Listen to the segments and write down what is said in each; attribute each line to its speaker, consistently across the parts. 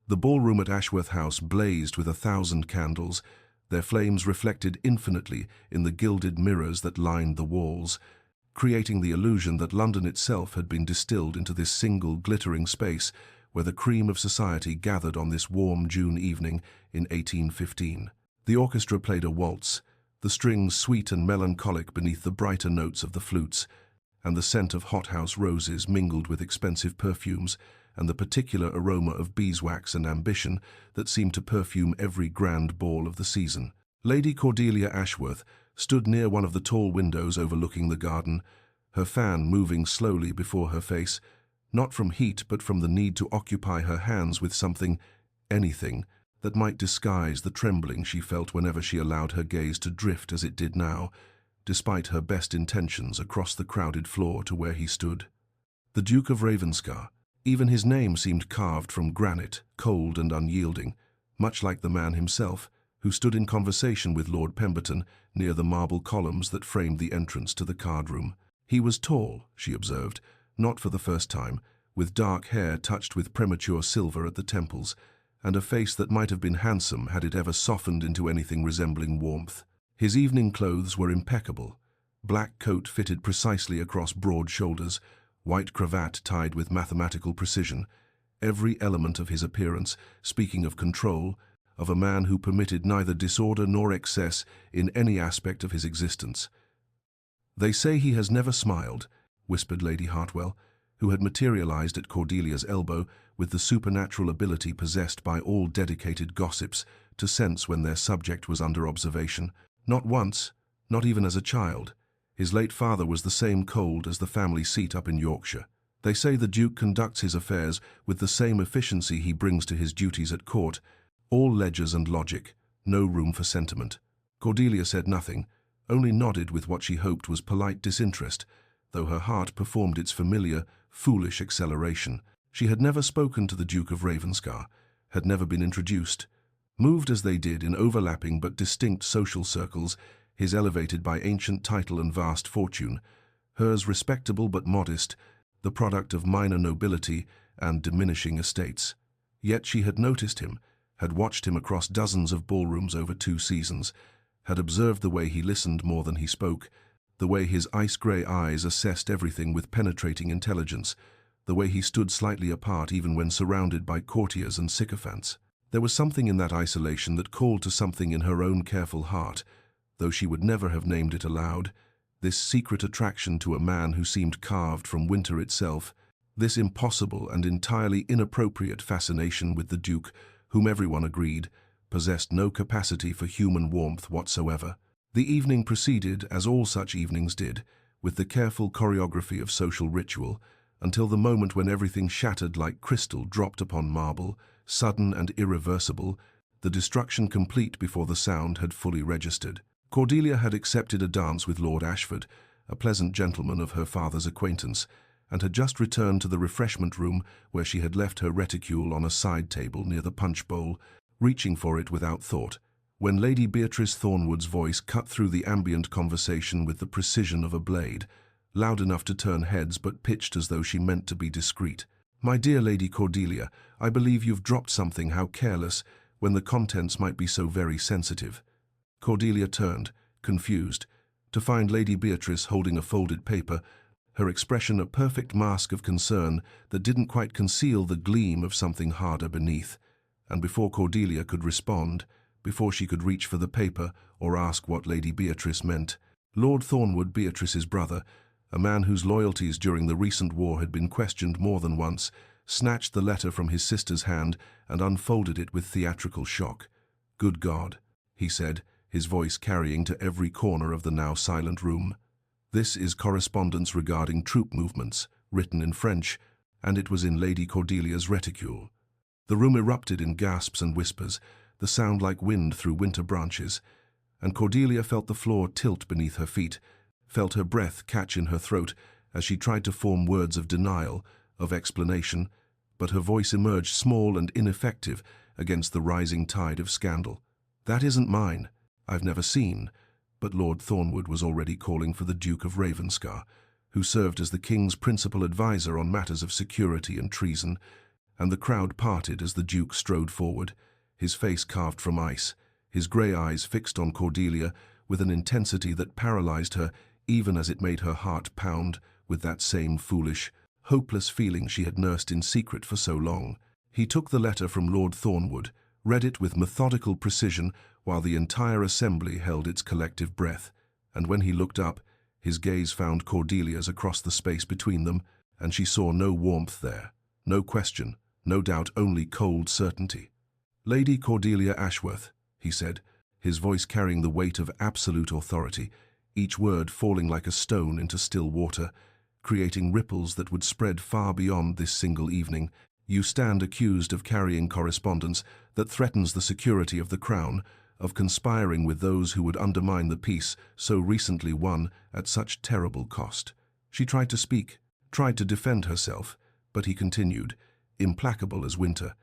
Speaker 1: The ballroom at Ashworth House blazed with 1,000 candles, their flames reflected infinitely in the gilded mirrors that lined the walls, creating the illusion that London itself had been distilled into this single glittering space where the cream of society gathered on this warm June evening in 1815. The orchestra played a waltz, the strings sweet and melancholic beneath the brighter notes of the flutes, and the scent of hothouse roses mingled with expensive perfumes and the particular aroma of beeswax and ambition that seemed to perfume every grand ball of the season. Lady Cordelia Ashworth stood near one of the tall windows overlooking the garden, her fan moving slowly before her face, not from heat but from the need to occupy her hands with something, anything, that might disguise the trembling she felt whenever she allowed her gaze to drift as it did now, despite her best intentions, across the crowded floor to where he stood. The Duke of Ravenscar. Even his name seemed carved from granite, cold and unyielding, much like the man himself, who stood in conversation with Lord Pemberton near the marble columns that framed the entrance to the card-room. He was tall, she observed, not for the first time, with dark hair touched with premature silver at the temples, and a face that might have been handsome had it ever softened into anything resembling warmth. His evening clothes were impeccable. Black coat fitted precisely across broad shoulders, white cravat tied with mathematical precision, every element of his appearance speaking of control, of a man who permitted neither disorder nor excess in any aspect of his existence. "They say he has never smiled," whispered Lady Hartwell, who had materialized at Cordelia's elbow with the supernatural ability possessed by all dedicated gossips to sense when their subject was under observation. "Not once, not even as a child. His late father was the same cold as the family seat up in Yorkshire. They say the Duke conducts his affairs with the same efficiency he brings to his duties at court, all ledgers and logic, no room for sentiment." Cordelia said nothing, only nodded with what she hoped was polite disinterest, though her heart performed its familiar, foolish acceleration. She had never spoken to the Duke of Ravenscar, had never been introduced. Moved as they did in overlapping but distinct social circles, his elevated by ancient title and vast fortune, hers respectable but modest, the product of minor nobility and diminishing estates. Yet she had noticed him, had watched him across dozens of ballrooms over 2 seasons, had observed the way he listened more than he spoke, the way his ice-grey eyes assessed everything with penetrating intelligence, the way he stood slightly apart even when surrounded by courtiers and sycophants. There was something in that isolation that called to something in her own careful heart, though she would never have named it aloud, this secret attraction to a man who seemed carved from winter itself, this impossible and entirely inappropriate fascination with the Duke, whom everyone agreed possessed no capacity for human warmth whatsoever. The evening proceeded, as all such evenings did, with the careful choreography of social ritual, until the moment when everything shattered like crystal dropped upon marble, sudden and irreversible, the destruction complete before the sound had fully registered. Cordelia had accepted a dance with Lord Ashford, a pleasant gentleman of her father's acquaintance, and had just returned to the refreshment room where she had left her reticule on a side table near the punch bowl, reaching for it without thought, when Lady Beatrice Thornwood's voice cut through the ambient conversation with the precision of a blade, loud enough to turn heads but pitched as though she meant to be discreet. "My dear Lady Cordelia, I believe you've dropped something, how careless, when the contents might be so very sensitive." Cordelia turned, confused, to find Lady Beatrice holding a folded paper, her expression a perfect mask of concern that didn't quite conceal the gleam of something harder beneath. And before Cordelia could respond, before she could reach for the paper or ask what Lady Beatrice meant, Lord Thornwood, Beatrice's brother, a man whose loyalties during the recent war had been questioned more than once, snatched the letter from his sister's hand and unfolded it with theatrical shock. "Good God," he said, his voice carrying to every corner of the now silent room. "This is correspondence regarding troop movements, written in French, and it was in Lady Cordelia's reticule." The room erupted in gasps and whispers, the sound like wind through winter branches, and Cordelia felt the floor tilt beneath her feet, felt her breath catch in her throat as she tried to form words of denial, of explanation, but her voice emerged small and ineffective against the rising tide of scandal. "That isn't mine. I've never seen," but Lord Thornwood was already calling for the Duke of Ravenscar, who served as the King's principal advisor on matters of security and treason, and the crowd parted as the Duke strode forward, his face carved from ice, his grey eyes fixed on Cordelia with an intensity that paralyzed her, even as it made her heart pound with that same foolish, hopeless feeling she had nursed in secret for so long. He took the letter from Lord Thornwood, read it with methodical precision while the entire assembly held its collective breath, and when he looked up, his gaze found Cordelia's across the space between them, and she saw no warmth there, no question, no doubt, only cold certainty. "Lady Cordelia Ashworth," he said, his voice carrying the weight of absolute authority, each word falling like a stone into still water, creating ripples that would spread far beyond this single evening. "You stand accused of carrying correspondence that threatens the security of the crown, of conspiring with those who would undermine the peace so recently won at such terrible cost." She tried to speak, tried to defend herself, but he continued, implacable as winter.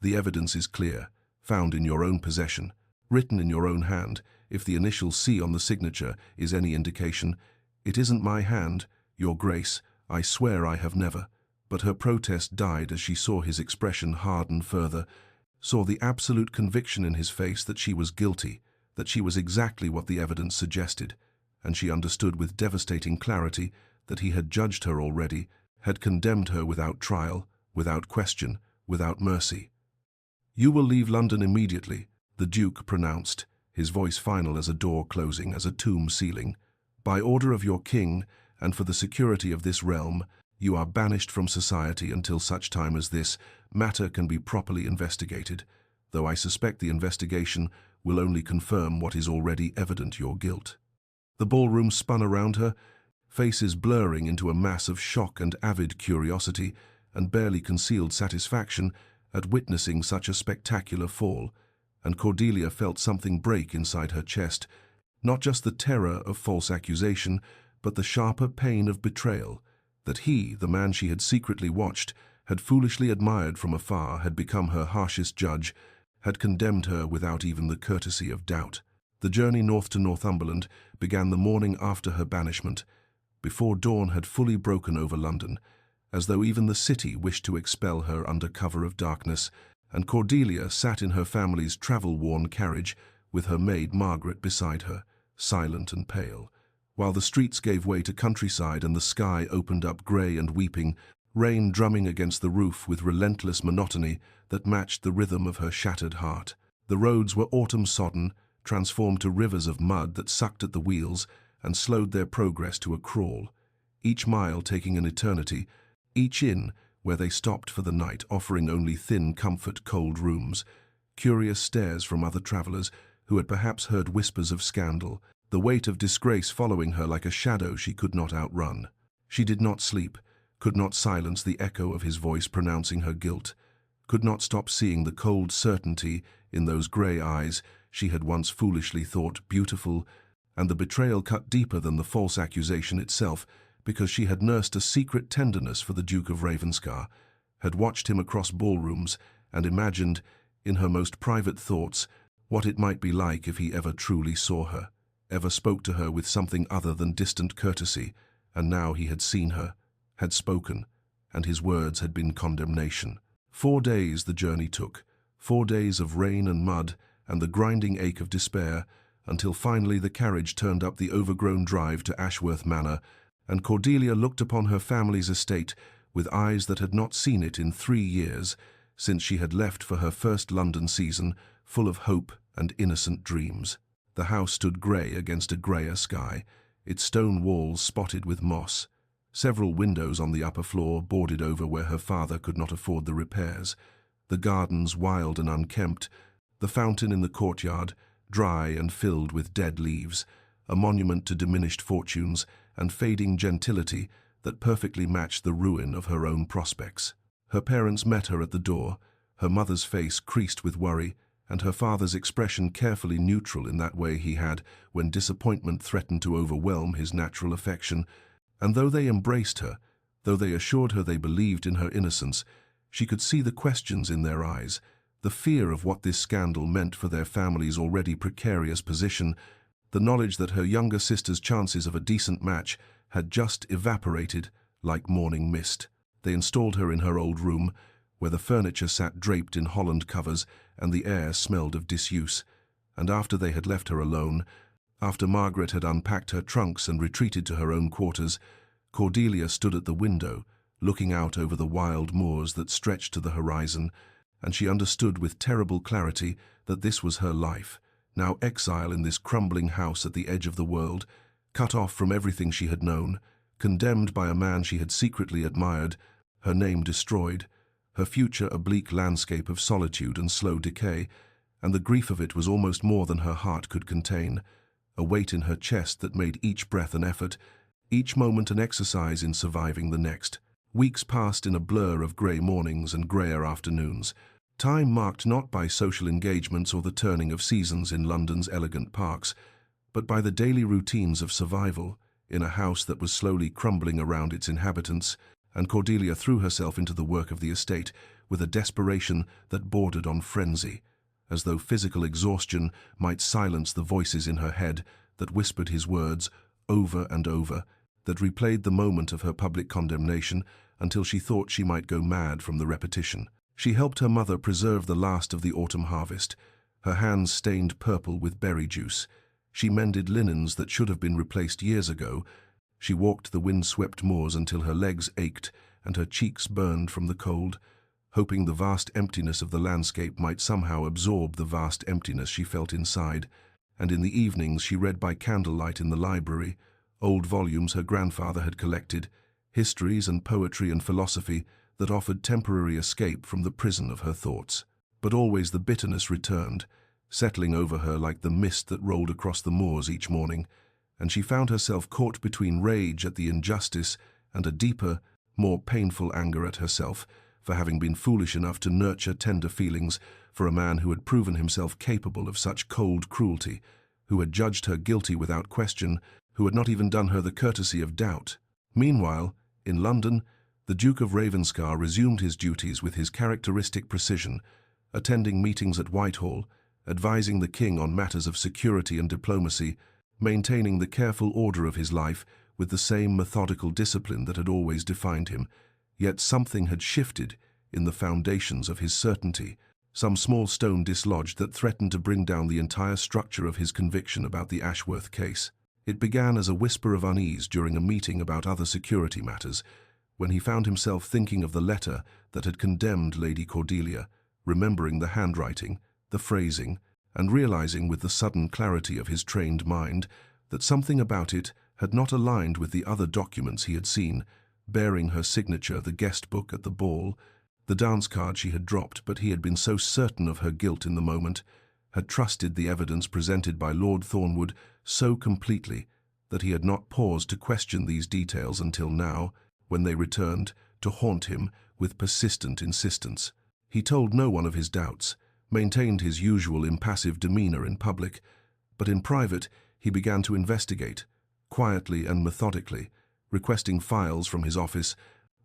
Speaker 1: "The evidence is clear, found in your own possession, written in your own hand. If the initial C on the signature is any indication, it isn't my hand, Your Grace. I swear I have never." But her protest died as she saw his expression harden further, saw the absolute conviction in his face that she was guilty, that she was exactly what the evidence suggested, and she understood with devastating clarity that he had judged her already, had condemned her without trial, without question, without mercy. "You will leave London immediately," the Duke pronounced, his voice final as a door closing, as a tomb sealing. "By order of your king, and for the security of this realm, you are banished from society until such time as this matter can be properly investigated, though I suspect the investigation will only confirm what is already evident, your guilt." The ballroom spun around her, faces blurring into a mass of shock and avid curiosity and barely concealed satisfaction at witnessing such a spectacular fall, and Cordelia felt something break inside her chest, not just the terror of false accusation, but the sharper pain of betrayal, that he, the man she had secretly watched, had foolishly admired from afar, had become her harshest judge, had condemned her without even the courtesy of doubt. The journey north to Northumberland began the morning after her banishment, before dawn had fully broken over London, as though even the city wished to expel her under cover of darkness, and Cordelia sat in her family's travel-worn carriage with her maid Margaret beside her, silent and pale, while the streets gave way to countryside and the sky opened up grey and weeping, rain drumming against the roof with relentless monotony that matched the rhythm of her shattered heart. The roads were autumn-sodden, transformed to rivers of mud that sucked at the wheels and slowed their progress to a crawl, each mile taking an eternity, each inn, where they stopped for the night, offering only thin comfort cold rooms, curious stares from other travellers who had perhaps heard whispers of scandal, the weight of disgrace following her like a shadow she could not outrun. She did not sleep, could not silence the echo of his voice pronouncing her guilt, could not stop seeing the cold certainty in those grey eyes she had once foolishly thought beautiful, and the betrayal cut deeper than the false accusation itself, because she had nursed a secret tenderness for the Duke of Ravenscar, had watched him across ballrooms, and imagined, in her most private thoughts, what it might be like if he ever truly saw her, ever spoke to her with something other than distant courtesy, and now he had seen her, had spoken, and his words had been condemnation. 4 days the journey took, 4 days of rain and mud and the grinding ache of despair, until finally the carriage turned up the overgrown drive to Ashworth Manor, and Cordelia looked upon her family's estate with eyes that had not seen it in 3 years, since she had left for her first London season, full of hope and innocent dreams. The house stood grey against a greyer sky, its stone walls spotted with moss, several windows on the upper floor boarded over where her father could not afford the repairs, the gardens wild and unkempt, the fountain in the courtyard dry and filled with dead leaves, a monument to diminished fortunes and fading gentility that perfectly matched the ruin of her own prospects. Her parents met her at the door, her mother's face creased with worry, and her father's expression carefully neutral in that way he had when disappointment threatened to overwhelm his natural affection, and though they embraced her, though they assured her they believed in her innocence, she could see the questions in their eyes, the fear of what this scandal meant for their family's already precarious position, the knowledge that her younger sister's chances of a decent match had just evaporated like morning mist. They installed her in her old room, where the furniture sat draped in holland covers and the air smelled of disuse. And after they had left her alone, after Margaret had unpacked her trunks and retreated to her own quarters, Cordelia stood at the window, looking out over the wild moors that stretched to the horizon, and she understood with terrible clarity that this was her life, now exile in this crumbling house at the edge of the world, cut off from everything she had known, condemned by a man she had secretly admired, her name destroyed, her future a bleak landscape of solitude and slow decay, and the grief of it was almost more than her heart could contain, a weight in her chest that made each breath an effort, each moment an exercise in surviving the next. Weeks passed in a blur of grey mornings and greyer afternoons, time marked not by social engagements or the turning of seasons in London's elegant parks, but by the daily routines of survival in a house that was slowly crumbling around its inhabitants, and Cordelia threw herself into the work of the estate with a desperation that bordered on frenzy, as though physical exhaustion might silence the voices in her head that whispered his words over and over, that replayed the moment of her public condemnation until she thought she might go mad from the repetition. She helped her mother preserve the last of the autumn harvest, her hands stained purple with berry juice. She mended linens that should have been replaced years ago. She walked the wind-swept moors until her legs ached and her cheeks burned from the cold, hoping the vast emptiness of the landscape might somehow absorb the vast emptiness she felt inside. And in the evenings she read by candlelight in the library, old volumes her grandfather had collected, histories and poetry and philosophy that offered temporary escape from the prison of her thoughts. But always the bitterness returned, settling over her like the mist that rolled across the moors each morning, and she found herself caught between rage at the injustice and a deeper, more painful anger at herself for having been foolish enough to nurture tender feelings for a man who had proven himself capable of such cold cruelty, who had judged her guilty without question, who had not even done her the courtesy of doubt. Meanwhile, in London, the Duke of Ravenscar resumed his duties with his characteristic precision, attending meetings at Whitehall, advising the king on matters of security and diplomacy, maintaining the careful order of his life with the same methodical discipline that had always defined him. Yet something had shifted in the foundations of his certainty, some small stone dislodged that threatened to bring down the entire structure of his conviction about the Ashworth case. It began as a whisper of unease during a meeting about other security matters, when he found himself thinking of the letter that had condemned Lady Cordelia, remembering the handwriting, the phrasing, and realizing with the sudden clarity of his trained mind that something about it had not aligned with the other documents he had seen, bearing her signature, the guest book at the ball, the dance card she had dropped, but he had been so certain of her guilt in the moment, had trusted the evidence presented by Lord Thornwood so completely that he had not paused to question these details until now, when they returned to haunt him with persistent insistence. He told no one of his doubts, maintained his usual impassive demeanor in public, but in private he began to investigate, quietly and methodically, requesting files from his office,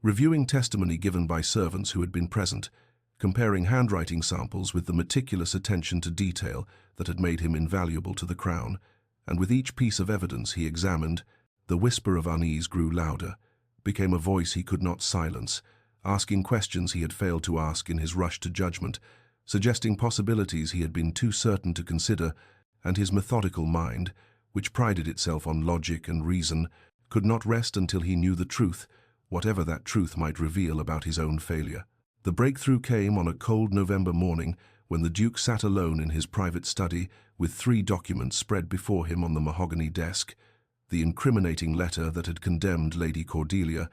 Speaker 1: reviewing testimony given by servants who had been present, comparing handwriting samples with the meticulous attention to detail that had made him invaluable to the Crown, and with each piece of evidence he examined, the whisper of unease grew louder, became a voice he could not silence, asking questions he had failed to ask in his rush to judgment, suggesting possibilities he had been too certain to consider, and his methodical mind, which prided itself on logic and reason, could not rest until he knew the truth, whatever that truth might reveal about his own failure. The breakthrough came on a cold November morning when the Duke sat alone in his private study with 3 documents spread before him on the mahogany desk: the incriminating letter that had condemned Lady Cordelia,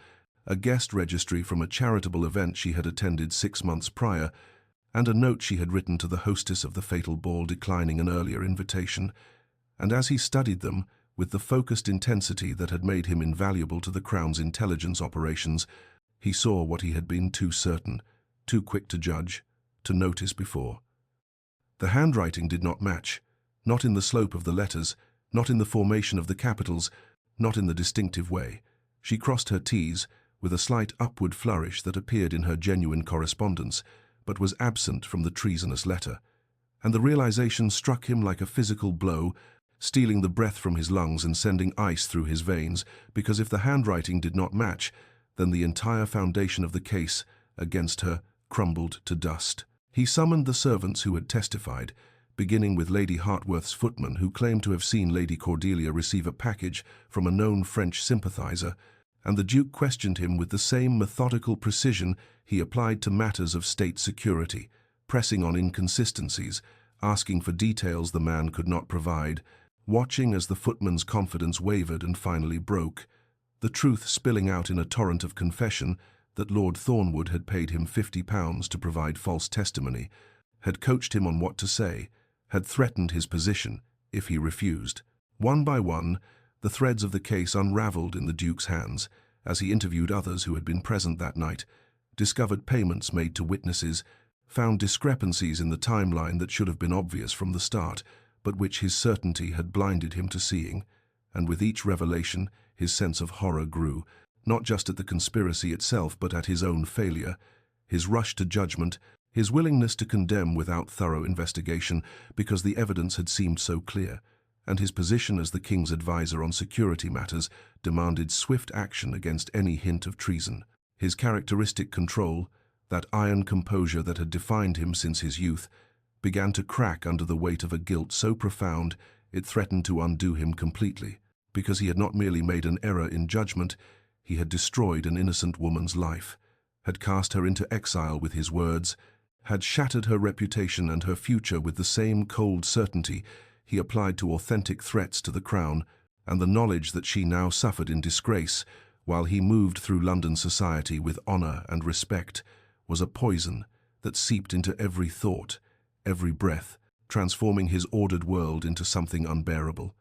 Speaker 1: a guest registry from a charitable event she had attended 6 months prior, and a note she had written to the hostess of the fatal ball declining an earlier invitation. And as he studied them, with the focused intensity that had made him invaluable to the Crown's intelligence operations, he saw what he had been too certain, too quick to judge, to notice before. The handwriting did not match, not in the slope of the letters, not in the formation of the capitals, not in the distinctive way. She crossed her T's with a slight upward flourish that appeared in her genuine correspondence, but was absent from the treasonous letter. And the realization struck him like a physical blow, stealing the breath from his lungs and sending ice through his veins, because if the handwriting did not match, then the entire foundation of the case against her crumbled to dust. He summoned the servants who had testified, beginning with Lady Hartworth's footman, who claimed to have seen Lady Cordelia receive a package from a known French sympathizer, and the Duke questioned him with the same methodical precision he applied to matters of state security, pressing on inconsistencies, asking for details the man could not provide, watching as the footman's confidence wavered and finally broke, the truth spilling out in a torrent of confession that Lord Thornwood had paid him £50 to provide false testimony, had coached him on what to say, had threatened his position if he refused. One by one, the threads of the case unraveled in the Duke's hands as he interviewed others who had been present that night, discovered payments made to witnesses, found discrepancies in the timeline that should have been obvious from the start, but which his certainty had blinded him to seeing, and with each revelation his sense of horror grew, not just at the conspiracy itself but at his own failure, his rush to judgment, his willingness to condemn without thorough investigation because the evidence had seemed so clear, and his position as the king's advisor on security matters demanded swift action against any hint of treason. His characteristic control, that iron composure that had defined him since his youth, began to crack under the weight of a guilt so profound it threatened to undo him completely, because he had not merely made an error in judgment, he had destroyed an innocent woman's life, had cast her into exile with his words, had shattered her reputation and her future with the same cold certainty he applied to authentic threats to the crown, and the knowledge that she now suffered in disgrace, while he moved through London society with honor and respect, was a poison that seeped into every thought, every breath, transforming his ordered world into something unbearable.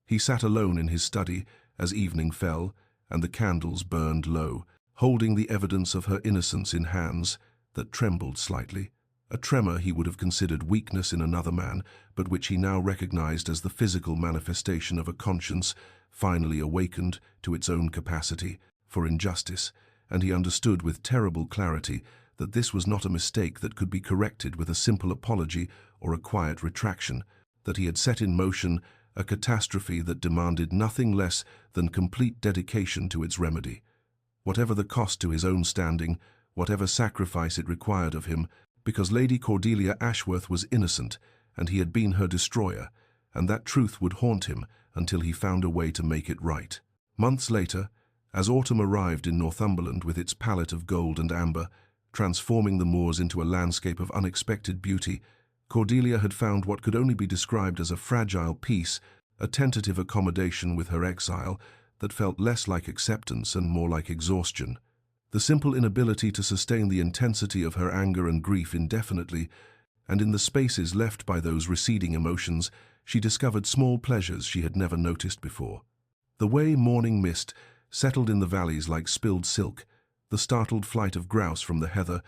Speaker 1: He sat alone in his study as evening fell and the candles burned low, holding the evidence of her innocence in hands that trembled slightly, a tremor he would have considered weakness in another man, but which he now recognized as the physical manifestation of a conscience finally awakened to its own capacity for injustice, and he understood with terrible clarity that this was not a mistake that could be corrected with a simple apology or a quiet retraction, that he had set in motion a catastrophe that demanded nothing less than complete dedication to its remedy. Whatever the cost to his own standing, whatever sacrifice it required of him, because Lady Cordelia Ashworth was innocent, and he had been her destroyer, and that truth would haunt him until he found a way to make it right. Months later, as autumn arrived in Northumberland with its palette of gold and amber, transforming the moors into a landscape of unexpected beauty, Cordelia had found what could only be described as a fragile peace, a tentative accommodation with her exile that felt less like acceptance and more like exhaustion. The simple inability to sustain the intensity of her anger and grief indefinitely, and in the spaces left by those receding emotions, she discovered small pleasures she had never noticed before. The way morning mist settled in the valleys like spilled silk, the startled flight of grouse from the heather,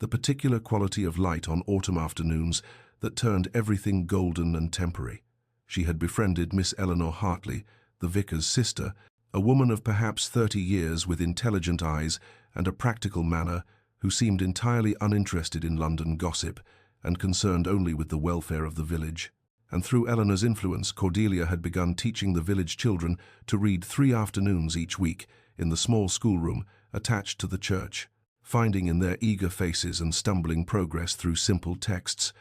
Speaker 1: the particular quality of light on autumn afternoons that turned everything golden and temporary. She had befriended Miss Eleanor Hartley, the vicar's sister, a woman of perhaps 30 years with intelligent eyes and a practical manner who seemed entirely uninterested in London gossip and concerned only with the welfare of the village. And through Eleanor's influence, Cordelia had begun teaching the village children to read 3 afternoons each week in the small schoolroom attached to the church, finding in their eager faces and stumbling progress through simple texts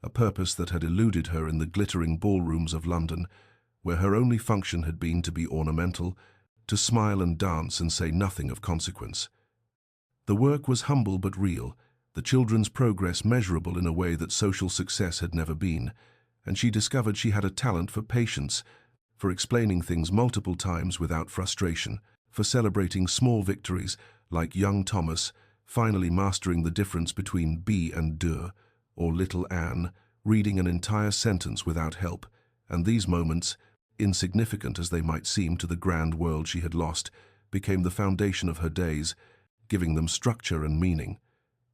Speaker 1: a purpose that had eluded her in the glittering ballrooms of London, where her only function had been to be ornamental, to smile and dance and say nothing of consequence. The work was humble but real, the children's progress measurable in a way that social success had never been, and she discovered she had a talent for patience, for explaining things multiple times without frustration, for celebrating small victories like young Thomas finally mastering the difference between B and de, or little Anne reading an entire sentence without help, and these moments, insignificant as they might seem to the grand world she had lost, became the foundation of her days, giving them structure and meaning.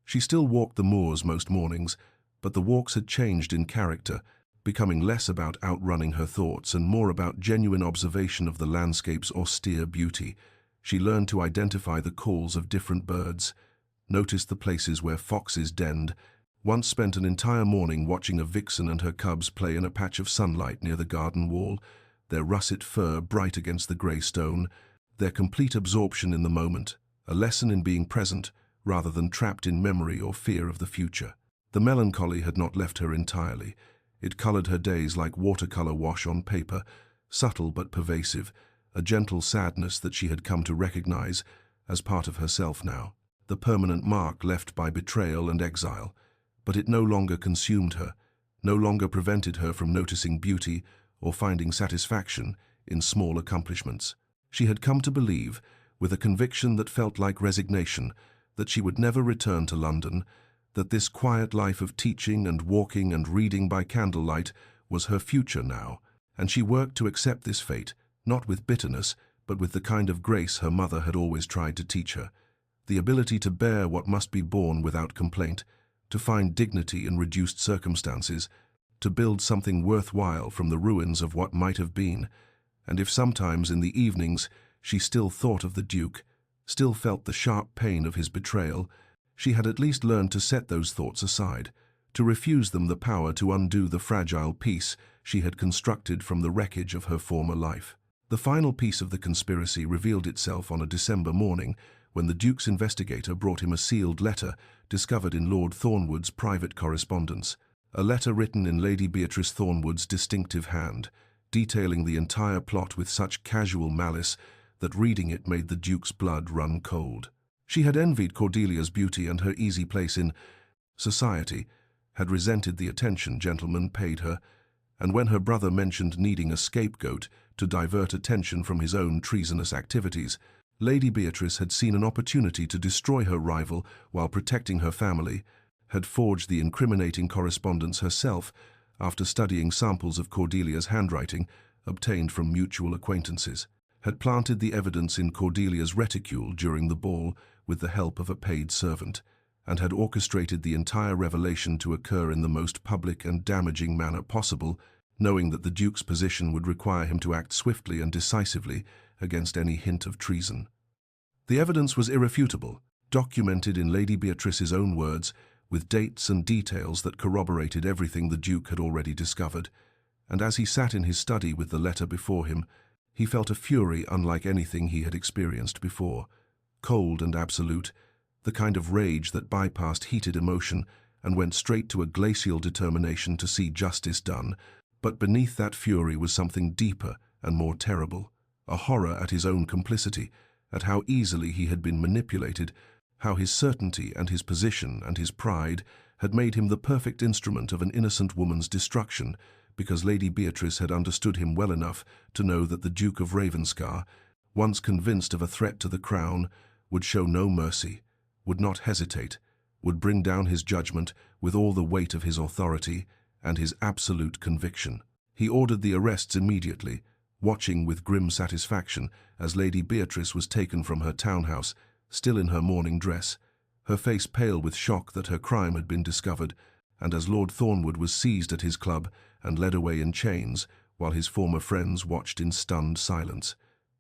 Speaker 1: She still walked the moors most mornings, but the walks had changed in character, becoming less about outrunning her thoughts and more about genuine observation of the landscape's austere beauty. She learned to identify the calls of different birds, noticed the places where foxes denned, once spent an entire morning watching a vixen and her cubs play in a patch of sunlight near the garden wall, their russet fur bright against the grey stone, their complete absorption in the moment, a lesson in being present rather than trapped in memory or fear of the future. The melancholy had not left her entirely. It colored her days like watercolor wash on paper, subtle but pervasive, a gentle sadness that she had come to recognize as part of herself now, the permanent mark left by betrayal and exile. But it no longer consumed her, no longer prevented her from noticing beauty or finding satisfaction in small accomplishments. She had come to believe, with a conviction that felt like resignation, that she would never return to London, that this quiet life of teaching and walking and reading by candlelight was her future now, and she worked to accept this fate, not with bitterness, but with the kind of grace her mother had always tried to teach her, the ability to bear what must be borne without complaint, to find dignity in reduced circumstances, to build something worthwhile from the ruins of what might have been. And if sometimes in the evenings she still thought of the Duke, still felt the sharp pain of his betrayal, she had at least learned to set those thoughts aside, to refuse them the power to undo the fragile peace she had constructed from the wreckage of her former life. The final piece of the conspiracy revealed itself on a December morning when the Duke's investigator brought him a sealed letter discovered in Lord Thornwood's private correspondence, a letter written in Lady Beatrice Thornwood's distinctive hand, detailing the entire plot with such casual malice that reading it made the Duke's blood run cold. She had envied Cordelia's beauty and her easy place in society, had resented the attention gentlemen paid her, and when her brother mentioned needing a scapegoat to divert attention from his own treasonous activities, Lady Beatrice had seen an opportunity to destroy her rival while protecting her family, had forged the incriminating correspondence herself after studying samples of Cordelia's handwriting obtained from mutual acquaintances, had planted the evidence in Cordelia's reticule during the ball with the help of a paid servant, and had orchestrated the entire revelation to occur in the most public and damaging manner possible, knowing that the Duke's position would require him to act swiftly and decisively against any hint of treason. The evidence was irrefutable, documented in Lady Beatrice's own words, with dates and details that corroborated everything the Duke had already discovered, and as he sat in his study with the letter before him, he felt a fury unlike anything he had experienced before, cold and absolute, the kind of rage that bypassed heated emotion and went straight to a glacial determination to see justice done. But beneath that fury was something deeper and more terrible, a horror at his own complicity, at how easily he had been manipulated, how his certainty and his position and his pride had made him the perfect instrument of an innocent woman's destruction, because Lady Beatrice had understood him well enough to know that the Duke of Ravenscar, once convinced of a threat to the crown, would show no mercy, would not hesitate, would bring down his judgment with all the weight of his authority and his absolute conviction. He ordered the arrests immediately, watching with grim satisfaction as Lady Beatrice was taken from her townhouse, still in her mourning dress, her face pale with shock that her crime had been discovered, and as Lord Thornwood was seized at his club and led away in chains, while his former friends watched in stunned silence.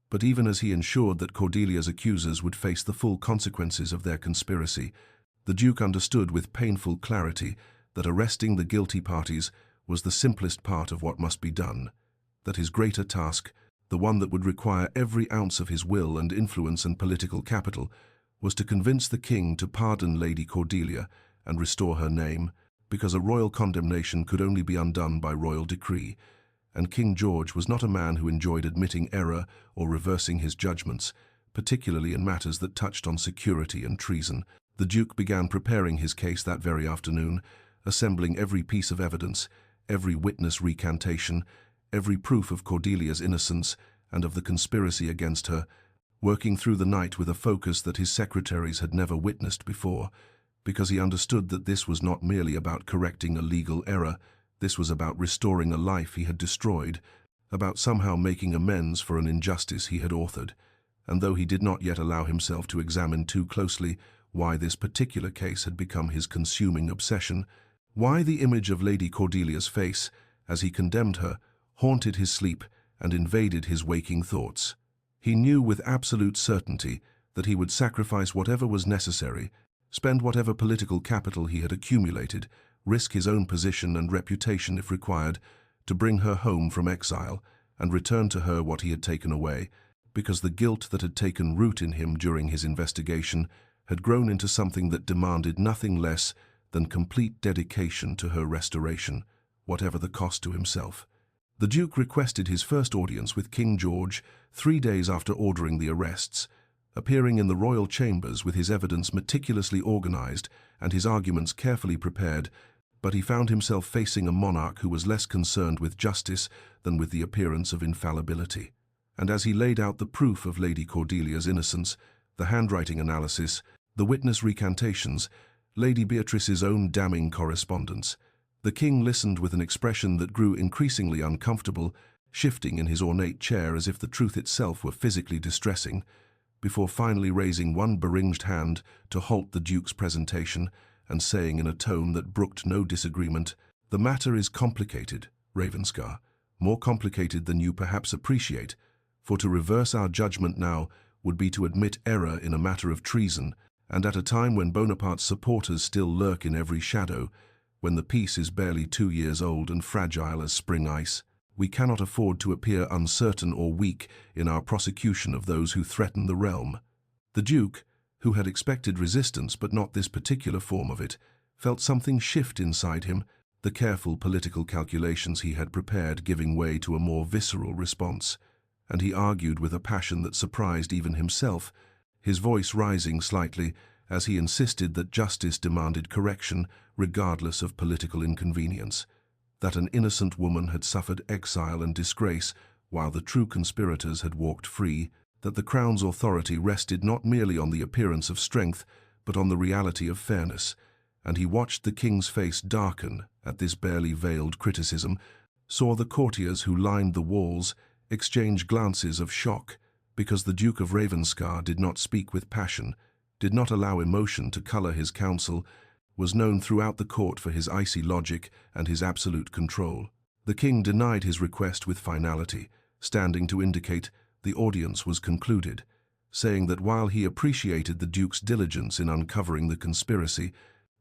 Speaker 1: But even as he ensured that Cordelia's accusers would face the full consequences of their conspiracy, the Duke understood with painful clarity that arresting the guilty parties was the simplest part of what must be done, that his greater task, the one that would require every ounce of his will and influence and political capital, was to convince the king to pardon Lady Cordelia and restore her name, because a royal condemnation could only be undone by royal decree, and King George was not a man who enjoyed admitting error or reversing his judgments, particularly in matters that touched on security and treason. The Duke began preparing his case that very afternoon, assembling every piece of evidence, every witness recantation, every proof of Cordelia's innocence and of the conspiracy against her, working through the night with a focus that his secretaries had never witnessed before, because he understood that this was not merely about correcting a legal error, this was about restoring a life he had destroyed, about somehow making amends for an injustice he had authored. And though he did not yet allow himself to examine too closely why this particular case had become his consuming obsession, why the image of Lady Cordelia's face, as he condemned her, haunted his sleep and invaded his waking thoughts, he knew with absolute certainty that he would sacrifice whatever was necessary, spend whatever political capital he had accumulated, risk his own position and reputation if required, to bring her home from exile and return to her what he had taken away, because the guilt that had taken root in him during his investigation had grown into something that demanded nothing less than complete dedication to her restoration, whatever the cost to himself. The Duke requested his first audience with King George 3 days after ordering the arrests, appearing in the royal chambers with his evidence meticulously organized and his arguments carefully prepared, but he found himself facing a monarch who was less concerned with justice than with the appearance of infallibility. And as he laid out the proof of Lady Cordelia's innocence, the handwriting analysis, the witness recantations, Lady Beatrice's own damning correspondence, the king listened with an expression that grew increasingly uncomfortable, shifting in his ornate chair as if the truth itself were physically distressing, before finally raising one beringed hand to halt the Duke's presentation and saying in a tone that brooked no disagreement, "The matter is complicated, Ravenscar, more complicated than you perhaps appreciate, for to reverse our judgment now would be to admit error in a matter of treason, and at a time when Bonaparte's supporters still lurk in every shadow, when the peace is barely 2 years old and fragile as spring ice. We cannot afford to appear uncertain or weak in our prosecution of those who threaten the realm." The Duke, who had expected resistance but not this particular form of it, felt something shift inside him, the careful political calculations he had prepared giving way to a more visceral response, and he argued with a passion that surprised even himself, his voice rising slightly as he insisted that justice demanded correction regardless of political inconvenience, that an innocent woman had suffered exile and disgrace while the true conspirators had walked free, that the Crown's authority rested not merely on the appearance of strength but on the reality of fairness, and he watched the king's face darken at this barely veiled criticism, saw the courtiers who lined the walls exchange glances of shock because the Duke of Ravenscar did not speak with passion, did not allow emotion to color his counsel, was known throughout the court for his icy logic and his absolute control. The king denied his request with finality, standing to indicate the audience was concluded, saying that while he appreciated the Duke's diligence in uncovering the conspiracy,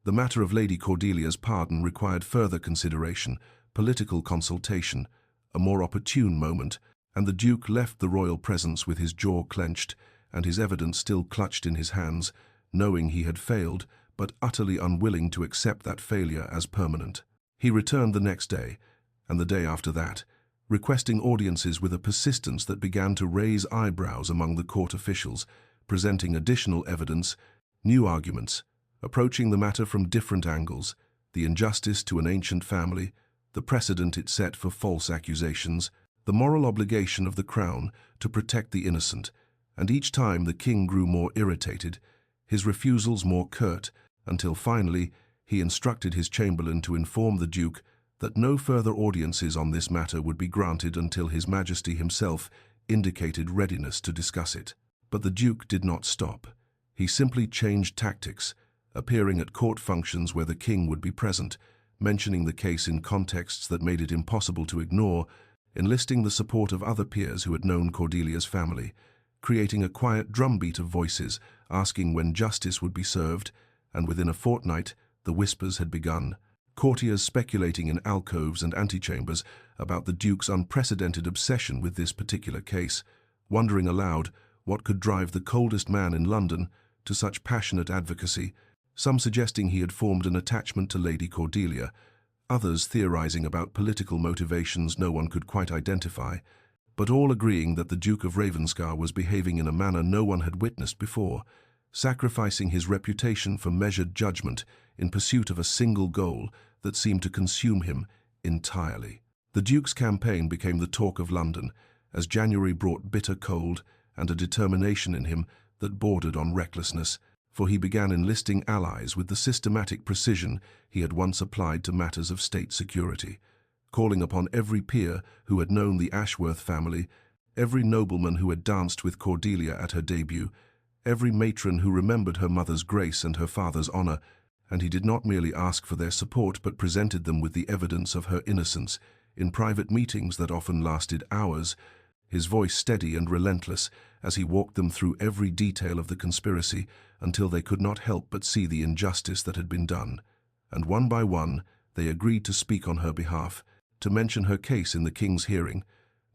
Speaker 1: the matter of Lady Cordelia's pardon required further consideration, political consultation, a more opportune moment, and the Duke left the royal presence with his jaw clenched and his evidence still clutched in his hands, knowing he had failed, but utterly unwilling to accept that failure as permanent. He returned the next day, and the day after that, requesting audiences with a persistence that began to raise eyebrows among the court officials, presenting additional evidence, new arguments, approaching the matter from different angles, the injustice to an ancient family, the precedent it set for false accusations, the moral obligation of the Crown to protect the innocent, and each time the king grew more irritated, his refusals more curt, until finally he instructed his chamberlain to inform the Duke that no further audiences on this matter would be granted until His Majesty himself indicated readiness to discuss it. But the Duke did not stop. He simply changed tactics, appearing at court functions where the king would be present, mentioning the case in contexts that made it impossible to ignore, enlisting the support of other peers who had known Cordelia's family, creating a quiet drumbeat of voices, asking when justice would be served, and within a fortnight the whispers had begun, courtiers speculating in alcoves and antechambers about the Duke's unprecedented obsession with this particular case, wondering aloud what could drive the coldest man in London to such passionate advocacy, some suggesting he had formed an attachment to Lady Cordelia, others theorizing about political motivations no one could quite identify, but all agreeing that the Duke of Ravenscar was behaving in a manner no one had witnessed before, sacrificing his reputation for measured judgment in pursuit of a single goal that seemed to consume him entirely. The Duke's campaign became the talk of London, as January brought bitter cold and a determination in him that bordered on recklessness, for he began enlisting allies with the systematic precision he had once applied to matters of state security, calling upon every peer who had known the Ashworth family, every nobleman who had danced with Cordelia at her debut, every matron who remembered her mother's grace and her father's honor, and he did not merely ask for their support but presented them with the evidence of her innocence in private meetings that often lasted hours, his voice steady and relentless as he walked them through every detail of the conspiracy until they could not help but see the injustice that had been done. And one by one they agreed to speak on her behalf, to mention her case in the king's hearing,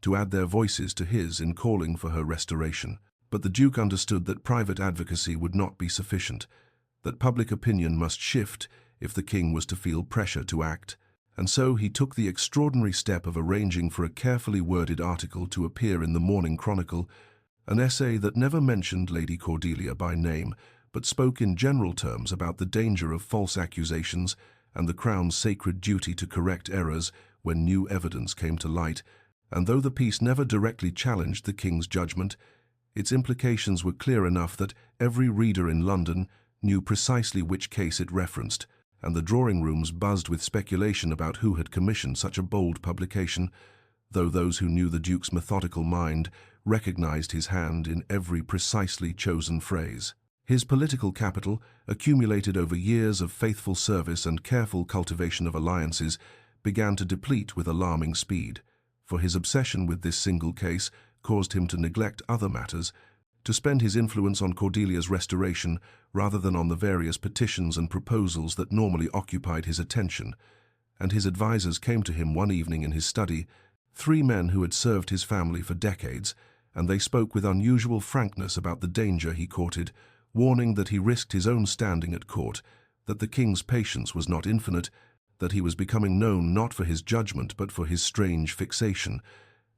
Speaker 1: to add their voices to his in calling for her restoration. But the Duke understood that private advocacy would not be sufficient, that public opinion must shift if the king was to feel pressure to act, and so he took the extraordinary step of arranging for a carefully worded article to appear in the Morning Chronicle, an essay that never mentioned Lady Cordelia by name, but spoke in general terms about the danger of false accusations and the Crown's sacred duty to correct errors when new evidence came to light, and though the piece never directly challenged the king's judgment, its implications were clear enough that every reader in London knew precisely which case it referenced, and the drawing rooms buzzed with speculation about who had commissioned such a bold publication, though those who knew the Duke's methodical mind recognized his hand in every precisely chosen phrase. His political capital, accumulated over years of faithful service and careful cultivation of alliances, began to deplete with alarming speed, for his obsession with this single case caused him to neglect other matters, to spend his influence on Cordelia's restoration rather than on the various petitions and proposals that normally occupied his attention, and his advisers came to him one evening in his study, 3 men who had served his family for decades, and they spoke with unusual frankness about the danger he courted, warning that he risked his own standing at court, that the king's patience was not infinite, that he was becoming known not for his judgment but for his strange fixation,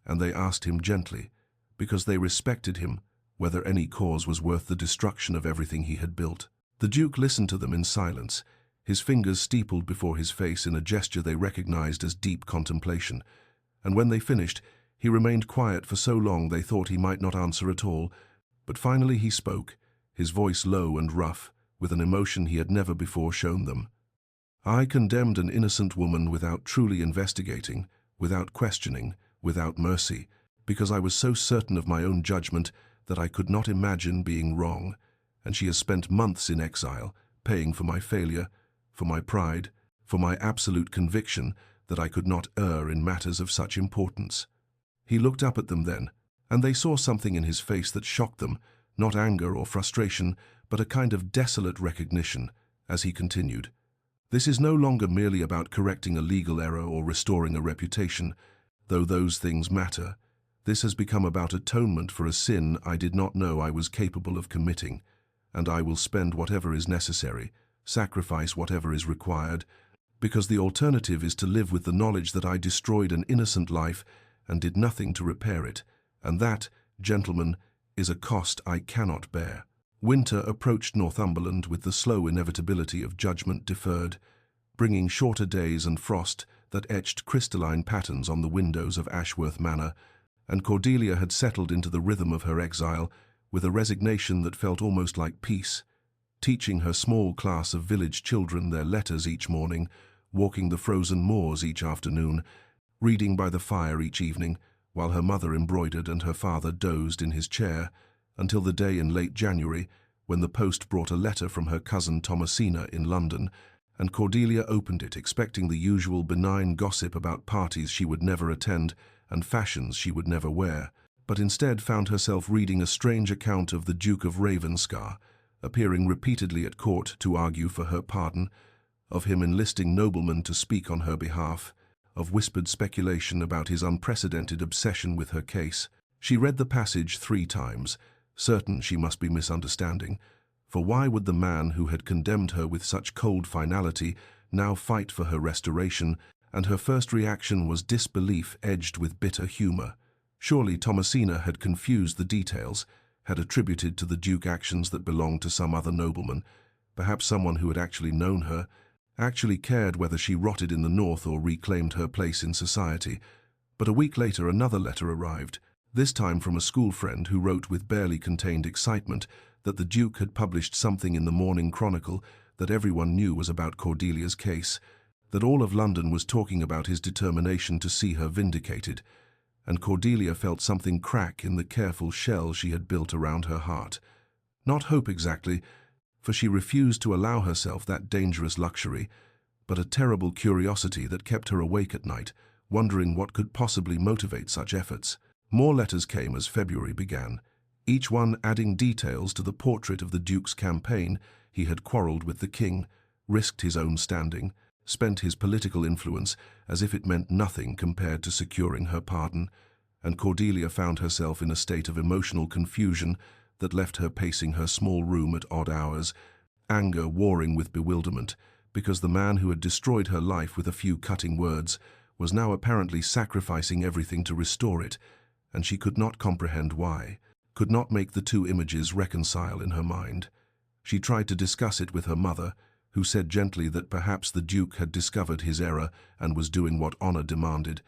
Speaker 1: and they asked him gently, because they respected him, whether any cause was worth the destruction of everything he had built. The Duke listened to them in silence, his fingers steepled before his face in a gesture they recognized as deep contemplation, and when they finished, he remained quiet for so long they thought he might not answer at all, but finally he spoke, his voice low and rough, with an emotion he had never before shown them. "I condemned an innocent woman without truly investigating, without questioning, without mercy, because I was so certain of my own judgment that I could not imagine being wrong, and she has spent months in exile, paying for my failure, for my pride, for my absolute conviction that I could not err in matters of such importance." He looked up at them then, and they saw something in his face that shocked them, not anger or frustration, but a kind of desolate recognition, as he continued. "This is no longer merely about correcting a legal error or restoring a reputation, though those things matter. This has become about atonement for a sin I did not know I was capable of committing, and I will spend whatever is necessary, sacrifice whatever is required, because the alternative is to live with the knowledge that I destroyed an innocent life and did nothing to repair it, and that, gentlemen, is a cost I cannot bear." Winter approached Northumberland with the slow inevitability of judgment deferred, bringing shorter days and frost that etched crystalline patterns on the windows of Ashworth Manor, and Cordelia had settled into the rhythm of her exile with a resignation that felt almost like peace, teaching her small class of village children their letters each morning, walking the frozen moors each afternoon, reading by the fire each evening, while her mother embroidered and her father dozed in his chair, until the day in late January when the post brought a letter from her cousin Thomasina in London, and Cordelia opened it expecting the usual benign gossip about parties she would never attend and fashions she would never wear, but instead found herself reading a strange account of the Duke of Ravenscar, appearing repeatedly at court to argue for her pardon, of him enlisting noblemen to speak on her behalf, of whispered speculation about his unprecedented obsession with her case. She read the passage 3 times, certain she must be misunderstanding, for why would the man who had condemned her with such cold finality now fight for her restoration, and her first reaction was disbelief edged with bitter humor. Surely Thomasina had confused the details, had attributed to the Duke actions that belonged to some other nobleman, perhaps someone who had actually known her, actually cared whether she rotted in the north or reclaimed her place in society. But a week later another letter arrived, this time from a school friend who wrote with barely contained excitement that the Duke had published something in the Morning Chronicle that everyone knew was about Cordelia's case, that all of London was talking about his determination to see her vindicated, and Cordelia felt something crack in the careful shell she had built around her heart. Not hope exactly, for she refused to allow herself that dangerous luxury, but a terrible curiosity that kept her awake at night, wondering what could possibly motivate such efforts. More letters came as February began, each one adding details to the portrait of the Duke's campaign. He had quarrelled with the king, risked his own standing, spent his political influence as if it meant nothing compared to securing her pardon, and Cordelia found herself in a state of emotional confusion that left her pacing her small room at odd hours, anger warring with bewilderment, because the man who had destroyed her life with a few cutting words was now apparently sacrificing everything to restore it, and she could not comprehend why, could not make the two images reconcile in her mind. She tried to discuss it with her mother, who said gently that perhaps the Duke had discovered his error and was doing what honor demanded.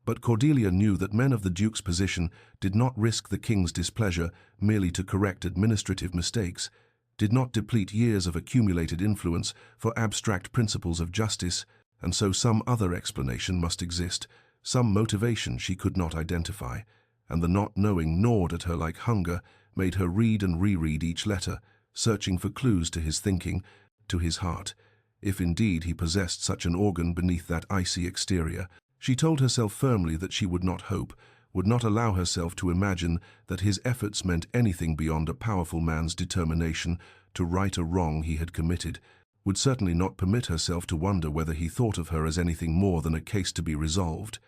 Speaker 1: But Cordelia knew that men of the Duke's position did not risk the king's displeasure merely to correct administrative mistakes, did not deplete years of accumulated influence for abstract principles of justice, and so some other explanation must exist, some motivation she could not identify, and the not knowing gnawed at her like hunger, made her read and reread each letter, searching for clues to his thinking, to his heart, if indeed he possessed such an organ beneath that icy exterior. She told herself firmly that she would not hope, would not allow herself to imagine that his efforts meant anything beyond a powerful man's determination to right a wrong he had committed, would certainly not permit herself to wonder whether he thought of her as anything more than a case to be resolved,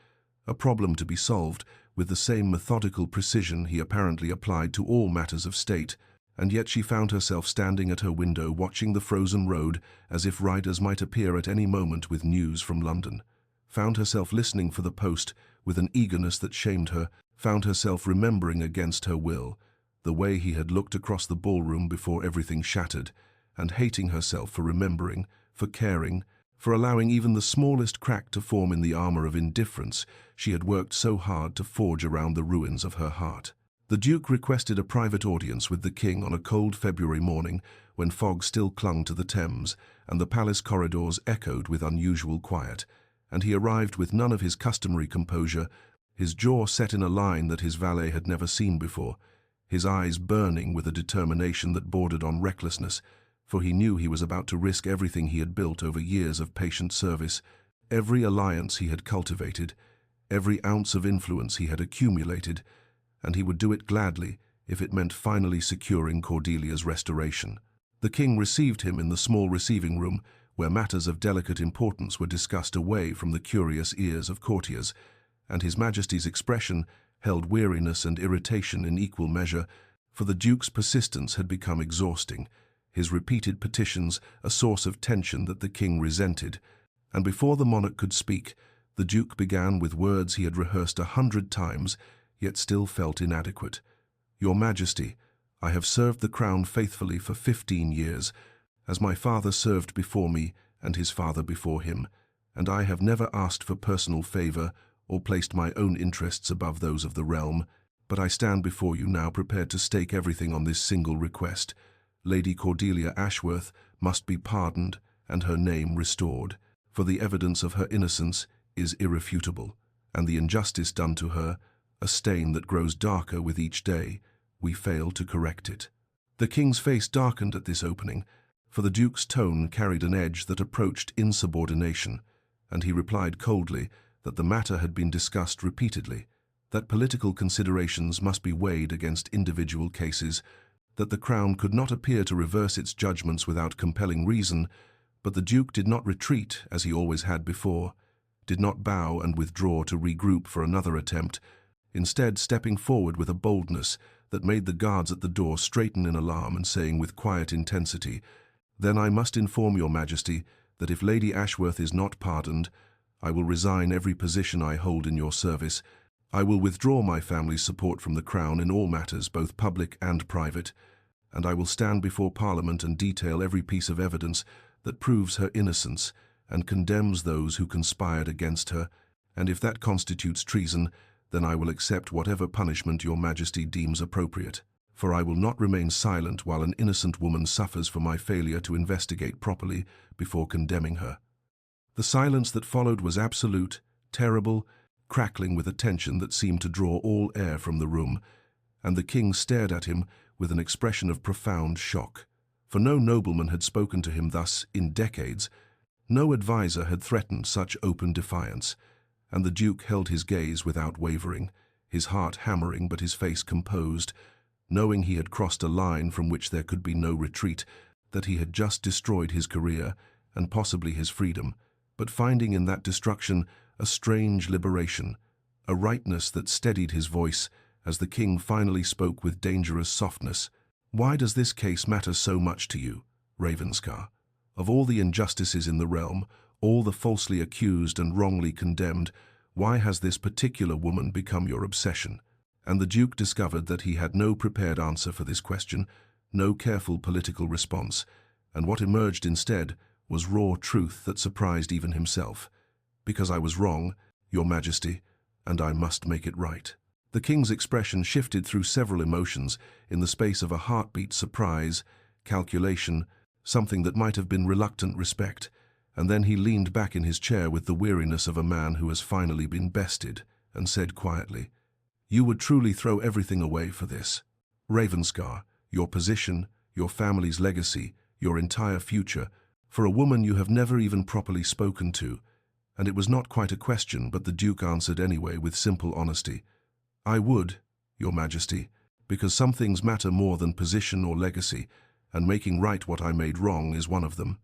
Speaker 1: a problem to be solved with the same methodical precision he apparently applied to all matters of state. And yet she found herself standing at her window watching the frozen road as if riders might appear at any moment with news from London, found herself listening for the post with an eagerness that shamed her, found herself remembering against her will the way he had looked across the ballroom before everything shattered, and hating herself for remembering, for caring, for allowing even the smallest crack to form in the armor of indifference she had worked so hard to forge around the ruins of her heart. The Duke requested a private audience with the king on a cold February morning when fog still clung to the Thames and the palace corridors echoed with unusual quiet, and he arrived with none of his customary composure, his jaw set in a line that his valet had never seen before, his eyes burning with a determination that bordered on recklessness, for he knew he was about to risk everything he had built over years of patient service, every alliance he had cultivated, every ounce of influence he had accumulated, and he would do it gladly if it meant finally securing Cordelia's restoration. The king received him in the small receiving room, where matters of delicate importance were discussed away from the curious ears of courtiers, and His Majesty's expression held weariness and irritation in equal measure, for the Duke's persistence had become exhausting, his repeated petitions a source of tension that the king resented, and before the monarch could speak, the Duke began with words he had rehearsed 100 times, yet still felt inadequate. "Your Majesty, I have served the crown faithfully for 15 years, as my father served before me and his father before him, and I have never asked for personal favor or placed my own interests above those of the realm, but I stand before you now prepared to stake everything on this single request. Lady Cordelia Ashworth must be pardoned and her name restored, for the evidence of her innocence is irrefutable, and the injustice done to her, a stain that grows darker with each day, we fail to correct it." The king's face darkened at this opening, for the Duke's tone carried an edge that approached insubordination, and he replied coldly that the matter had been discussed repeatedly, that political considerations must be weighed against individual cases, that the crown could not appear to reverse its judgments without compelling reason, but the Duke did not retreat as he always had before, did not bow and withdraw to regroup for another attempt, instead stepping forward with a boldness that made the guards at the door straighten in alarm and saying with quiet intensity, "Then I must inform your Majesty that if Lady Ashworth is not pardoned, I will resign every position I hold in your service. I will withdraw my family's support from the crown in all matters, both public and private, and I will stand before Parliament and detail every piece of evidence that proves her innocence and condemns those who conspired against her, and if that constitutes treason, then I will accept whatever punishment your Majesty deems appropriate, for I will not remain silent while an innocent woman suffers for my failure to investigate properly before condemning her." The silence that followed was absolute, terrible, crackling with a tension that seemed to draw all air from the room, and the king stared at him with an expression of profound shock. For no nobleman had spoken to him thus in decades, no adviser had threatened such open defiance, and the Duke held his gaze without wavering, his heart hammering but his face composed, knowing he had crossed a line from which there could be no retreat, that he had just destroyed his career and possibly his freedom, but finding in that destruction a strange liberation, a rightness that steadied his voice as the king finally spoke with dangerous softness. Why does this case matter so much to you, Ravenscar? Of all the injustices in the realm, all the falsely accused and wrongly condemned, why has this particular woman become your obsession?" And the Duke discovered that he had no prepared answer for this question, no careful political response, and what emerged instead was raw truth that surprised even himself. "Because I was wrong, Your Majesty, and I must make it right." The king's expression shifted through several emotions in the space of a heartbeat: surprise, calculation, something that might have been reluctant respect, and then he leaned back in his chair with the weariness of a man who has finally been bested, and said quietly, "You would truly throw everything away for this? Ravenscar, your position, your family's legacy, your entire future, for a woman you have never even properly spoken to?" And it was not quite a question, but the Duke answered anyway with simple honesty. "I would, Your Majesty, because some things matter more than position or legacy, and making right what I made wrong is one of them."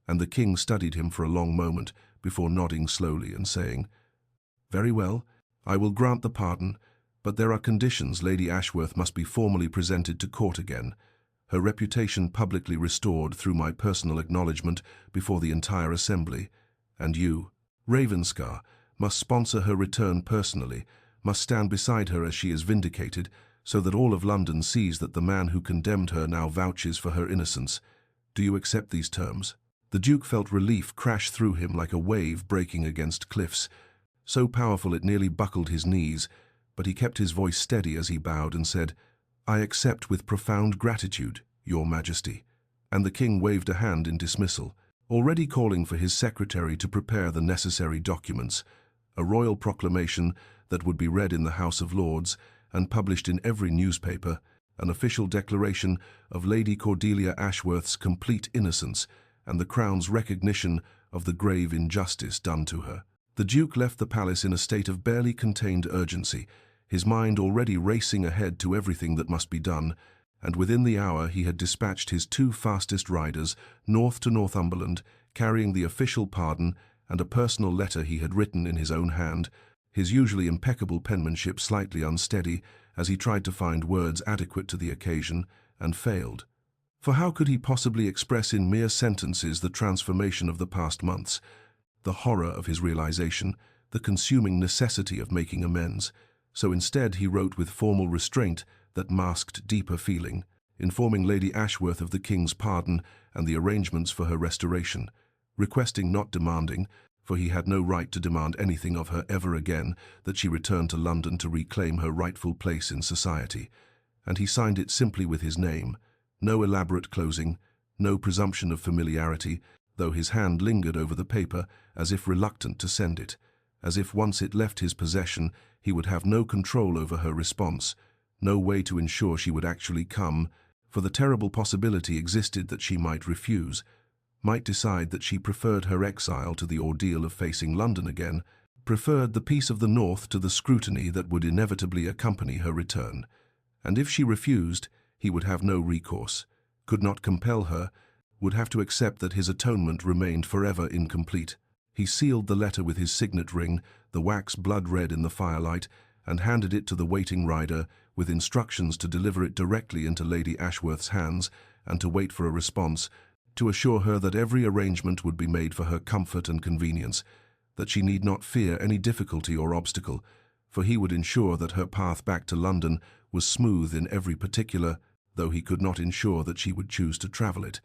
Speaker 1: And the king studied him for a long moment before nodding slowly and saying, "Very well, I will grant the pardon, but there are conditions. Lady Ashworth must be formally presented to court again, her reputation publicly restored through my personal acknowledgement before the entire assembly, and you, Ravenscar, must sponsor her return personally, must stand beside her as she is vindicated, so that all of London sees that the man who condemned her now vouches for her innocence. Do you accept these terms?" The Duke felt relief crash through him like a wave breaking against cliffs, so powerful it nearly buckled his knees, but he kept his voice steady as he bowed and said, "I accept with profound gratitude, Your Majesty." And the king waved a hand in dismissal, already calling for his secretary to prepare the necessary documents, a royal proclamation that would be read in the House of Lords and published in every newspaper, an official declaration of Lady Cordelia Ashworth's complete innocence and the Crown's recognition of the grave injustice done to her. The Duke left the palace in a state of barely contained urgency, his mind already racing ahead to everything that must be done, and within the hour he had dispatched his 2 fastest riders north to Northumberland, carrying the official pardon and a personal letter he had written in his own hand, his usually impeccable penmanship slightly unsteady as he tried to find words adequate to the occasion, and failed. For how could he possibly express in mere sentences the transformation of the past months, the horror of his realization, the consuming necessity of making amends? So instead he wrote with formal restraint that masked deeper feeling, informing Lady Ashworth of the king's pardon and the arrangements for her restoration, requesting, not demanding, for he had no right to demand anything of her ever again, that she return to London to reclaim her rightful place in society. And he signed it simply with his name. No elaborate closing, no presumption of familiarity, though his hand lingered over the paper as if reluctant to send it, as if once it left his possession he would have no control over her response, no way to ensure she would actually come, for the terrible possibility existed that she might refuse, might decide that she preferred her exile to the ordeal of facing London again, preferred the peace of the North to the scrutiny that would inevitably accompany her return. And if she refused, he would have no recourse, could not compel her, would have to accept that his atonement remained forever incomplete. He sealed the letter with his signet ring, the wax blood-red in the firelight, and handed it to the waiting rider, with instructions to deliver it directly into Lady Ashworth's hands and to wait for a response, to assure her that every arrangement would be made for her comfort and convenience, that she need not fear any difficulty or obstacle, for he would ensure that her path back to London was smooth in every particular, though he could not ensure that she would choose to travel it,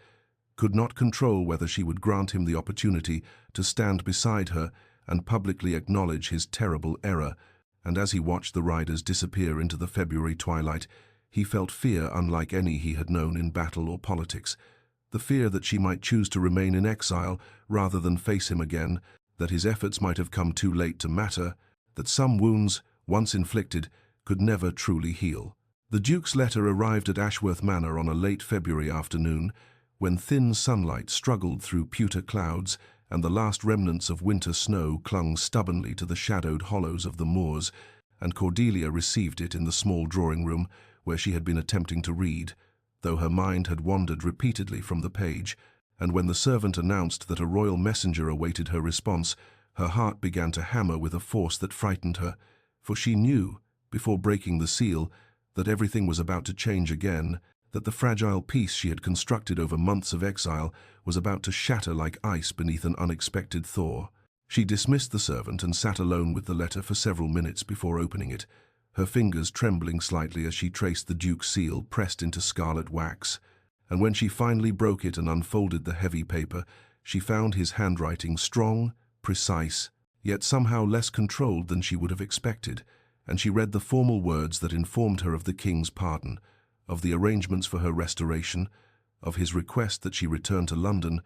Speaker 1: could not control whether she would grant him the opportunity to stand beside her and publicly acknowledge his terrible error. And as he watched the riders disappear into the February twilight, he felt fear unlike any he had known in battle or politics, the fear that she might choose to remain in exile rather than face him again, that his efforts might have come too late to matter, that some wounds, once inflicted, could never truly heal. The Duke's letter arrived at Ashworth Manor on a late February afternoon, when thin sunlight struggled through pewter clouds and the last remnants of winter snow clung stubbornly to the shadowed hollows of the moors, and Cordelia received it in the small drawing-room where she had been attempting to read, though her mind had wandered repeatedly from the page, and when the servant announced that a royal messenger awaited her response, her heart began to hammer with a force that frightened her, for she knew, before breaking the seal, that everything was about to change again, that the fragile peace she had constructed over months of exile was about to shatter like ice beneath an unexpected thaw. She dismissed the servant and sat alone with the letter for several minutes before opening it, her fingers trembling slightly as she traced the Duke's seal pressed into scarlet wax. And when she finally broke it and unfolded the heavy paper, she found his handwriting strong, precise, yet somehow less controlled than she would have expected, and she read the formal words that informed her of the king's pardon, of the arrangements for her restoration, of his request that she return to London,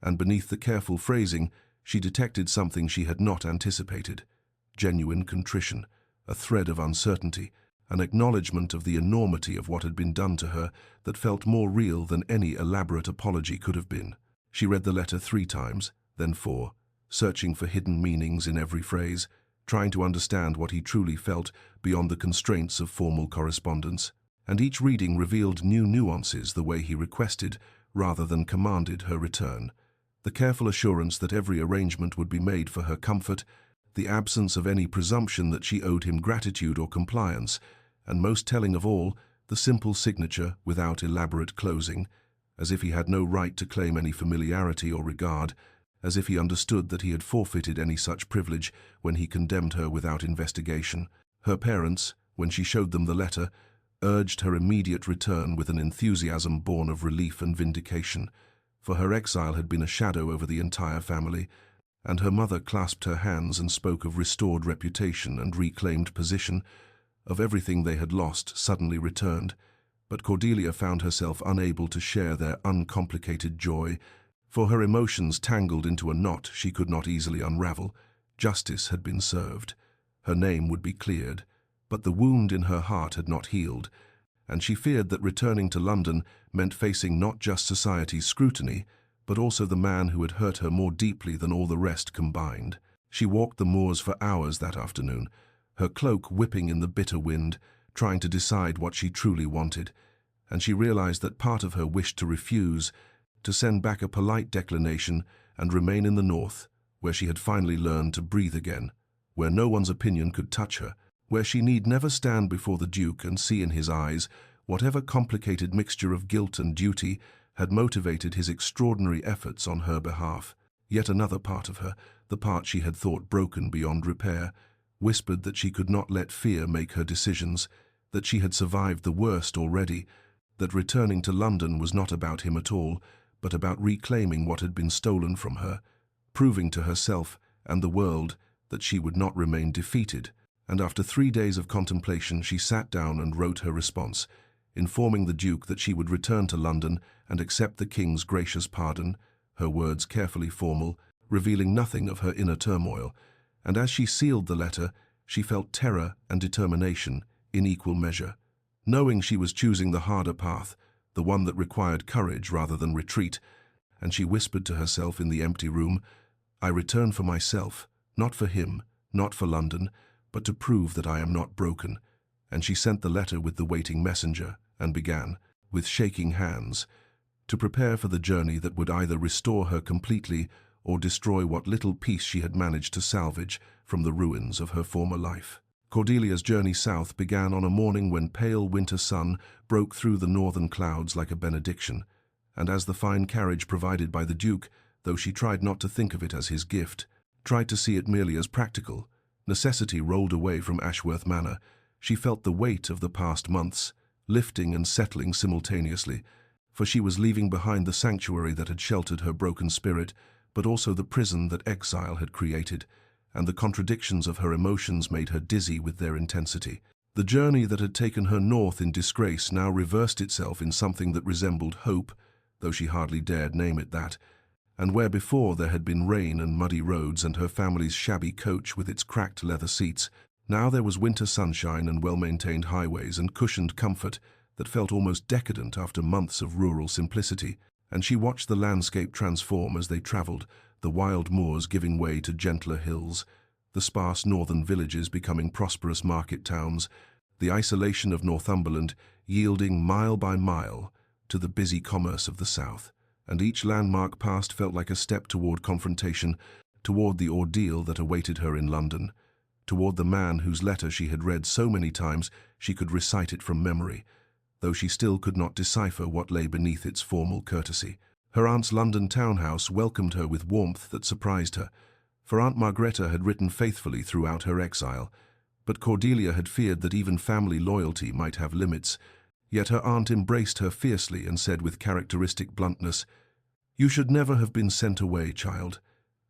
Speaker 1: and beneath the careful phrasing, she detected something she had not anticipated: genuine contrition, a thread of uncertainty, an acknowledgement of the enormity of what had been done to her that felt more real than any elaborate apology could have been. She read the letter 3 times, then 4, searching for hidden meanings in every phrase, trying to understand what he truly felt beyond the constraints of formal correspondence. And each reading revealed new nuances the way he requested, rather than commanded, her return. The careful assurance that every arrangement would be made for her comfort, the absence of any presumption that she owed him gratitude or compliance, and most telling of all, the simple signature without elaborate closing, as if he had no right to claim any familiarity or regard, as if he understood that he had forfeited any such privilege when he condemned her without investigation. Her parents, when she showed them the letter, urged her immediate return with an enthusiasm born of relief and vindication, for her exile had been a shadow over the entire family, and her mother clasped her hands and spoke of restored reputation and reclaimed position, of everything they had lost suddenly returned. But Cordelia found herself unable to share their uncomplicated joy, for her emotions tangled into a knot she could not easily unravel. Justice had been served. Her name would be cleared, but the wound in her heart had not healed, and she feared that returning to London meant facing not just society's scrutiny, but also the man who had hurt her more deeply than all the rest combined. She walked the moors for hours that afternoon, her cloak whipping in the bitter wind, trying to decide what she truly wanted, and she realized that part of her wished to refuse, to send back a polite declination and remain in the north, where she had finally learned to breathe again, where no one's opinion could touch her, where she need never stand before the Duke and see in his eyes whatever complicated mixture of guilt and duty had motivated his extraordinary efforts on her behalf. Yet another part of her, the part she had thought broken beyond repair, whispered that she could not let fear make her decisions, that she had survived the worst already, that returning to London was not about him at all, but about reclaiming what had been stolen from her, proving to herself and the world that she would not remain defeated. And after 3 days of contemplation, she sat down and wrote her response, informing the Duke that she would return to London and accept the King's gracious pardon, her words carefully formal, revealing nothing of her inner turmoil. And as she sealed the letter, she felt terror and determination in equal measure, knowing she was choosing the harder path, the one that required courage rather than retreat, and she whispered to herself in the empty room, "I return for myself, not for him, not for London, but to prove that I am not broken." And she sent the letter with the waiting messenger and began, with shaking hands, to prepare for the journey that would either restore her completely or destroy what little peace she had managed to salvage from the ruins of her former life. Cordelia's journey south began on a morning when pale winter sun broke through the northern clouds like a benediction, and as the fine carriage provided by the Duke, though she tried not to think of it as his gift, tried to see it merely as practical, necessity rolled away from Ashworth Manor, she felt the weight of the past months, lifting and settling simultaneously, for she was leaving behind the sanctuary that had sheltered her broken spirit, but also the prison that exile had created, and the contradictions of her emotions made her dizzy with their intensity. The journey that had taken her north in disgrace now reversed itself in something that resembled hope, though she hardly dared name it that, and where before there had been rain and muddy roads and her family's shabby coach with its cracked leather seats, now there was winter sunshine and well-maintained highways and cushioned comfort that felt almost decadent after months of rural simplicity, and she watched the landscape transform as they travelled, the wild moors giving way to gentler hills, the sparse northern villages becoming prosperous market towns, the isolation of Northumberland yielding mile by mile to the busy commerce of the south. And each landmark passed felt like a step toward confrontation, toward the ordeal that awaited her in London, toward the man whose letter she had read so many times she could recite it from memory, though she still could not decipher what lay beneath its formal courtesy. Her aunt's London townhouse welcomed her with warmth that surprised her, for Aunt Margrethe had written faithfully throughout her exile, but Cordelia had feared that even family loyalty might have limits. Yet her aunt embraced her fiercely and said with characteristic bluntness, "You should never have been sent away, child,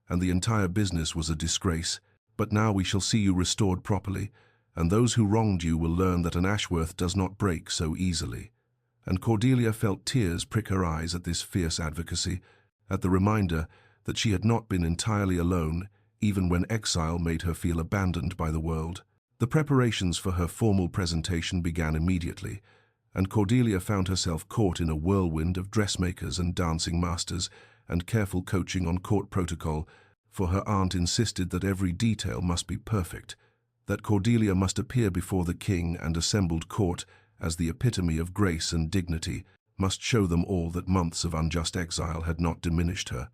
Speaker 1: and the entire business was a disgrace, but now we shall see you restored properly, and those who wronged you will learn that an Ashworth does not break so easily." And Cordelia felt tears prick her eyes at this fierce advocacy, at the reminder that she had not been entirely alone, even when exile made her feel abandoned by the world. The preparations for her formal presentation began immediately, and Cordelia found herself caught in a whirlwind of dressmakers and dancing masters and careful coaching on court protocol, for her aunt insisted that every detail must be perfect, that Cordelia must appear before the king and assembled court as the epitome of grace and dignity, must show them all that months of unjust exile had not diminished her.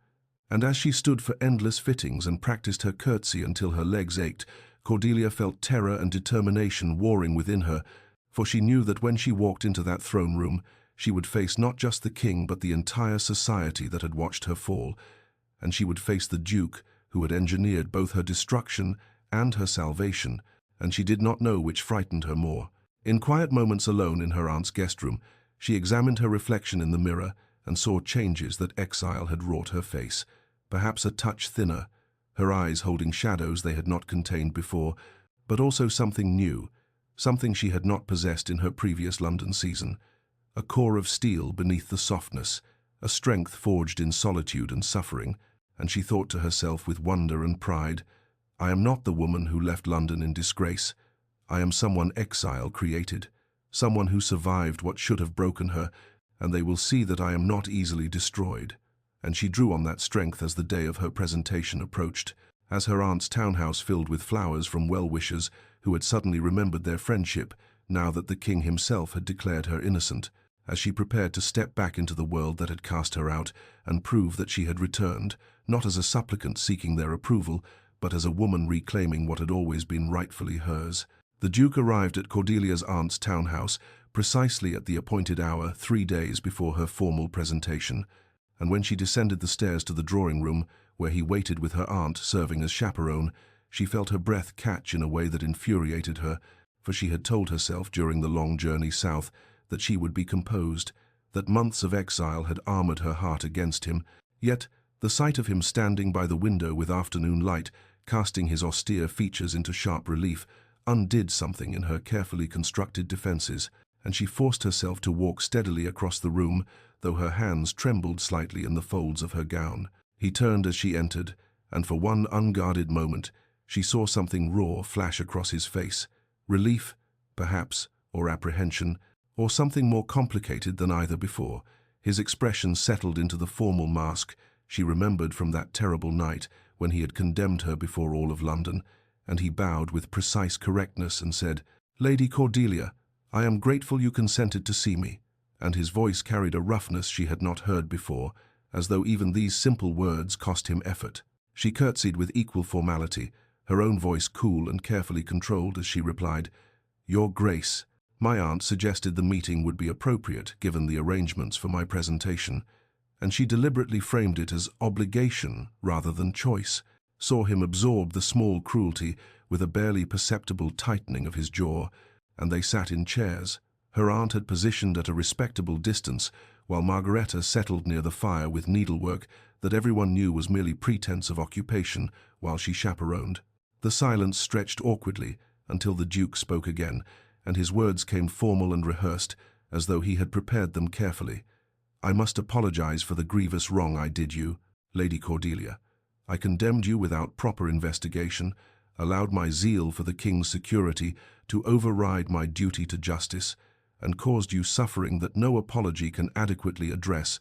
Speaker 1: And as she stood for endless fittings and practiced her curtsy until her legs ached, Cordelia felt terror and determination warring within her, for she knew that when she walked into that throne room, she would face not just the king but the entire society that had watched her fall, and she would face the Duke, who had engineered both her destruction and her salvation, and she did not know which frightened her more. In quiet moments alone in her aunt's guest room, she examined her reflection in the mirror and saw changes that exile had wrought her face, perhaps a touch thinner, her eyes holding shadows they had not contained before, but also something new, something she had not possessed in her previous London season, a core of steel beneath the softness, a strength forged in solitude and suffering, and she thought to herself with wonder and pride, "I am not the woman who left London in disgrace. I am someone exile created, someone who survived what should have broken her, and they will see that I am not easily destroyed." And she drew on that strength as the day of her presentation approached, as her aunt's townhouse filled with flowers from well-wishers who had suddenly remembered their friendship now that the king himself had declared her innocent, as she prepared to step back into the world that had cast her out and prove that she had returned, not as a supplicant seeking their approval, but as a woman reclaiming what had always been rightfully hers. The Duke arrived at Cordelia's aunt's townhouse precisely at the appointed hour 3 days before her formal presentation, and when she descended the stairs to the drawing-room, where he waited with her aunt serving as chaperone, she felt her breath catch in a way that infuriated her, for she had told herself during the long journey south that she would be composed, that months of exile had armored her heart against him, yet the sight of him standing by the window with afternoon light, casting his austere features into sharp relief, undid something in her carefully constructed defenses, and she forced herself to walk steadily across the room, though her hands trembled slightly in the folds of her gown. He turned as she entered, and for one unguarded moment she saw something raw flash across his face, relief, perhaps, or apprehension, or something more complicated than either before. His expression settled into the formal mask she remembered from that terrible night when he had condemned her before all of London, and he bowed with precise correctness and said, "Lady Cordelia, I am grateful you consented to see me," and his voice carried a roughness she had not heard before, as though even these simple words cost him effort. She curtsied with equal formality, her own voice cool and carefully controlled as she replied, "Your Grace, my aunt suggested the meeting would be appropriate given the arrangements for my presentation," and she deliberately framed it as obligation rather than choice, saw him absorb the small cruelty with a barely perceptible tightening of his jaw, and they sat in chairs. Her aunt had positioned at a respectable distance, while Margrethe settled near the fire with needlework that everyone knew was merely pretense of occupation while she chaperoned. The silence stretched awkwardly until the Duke spoke again, and his words came formal and rehearsed, as though he had prepared them carefully. "I must apologize for the grievous wrong I did you, Lady Cordelia. I condemned you without proper investigation, allowed my zeal for the king's security to override my duty to justice, and caused you suffering that no apology can adequately address,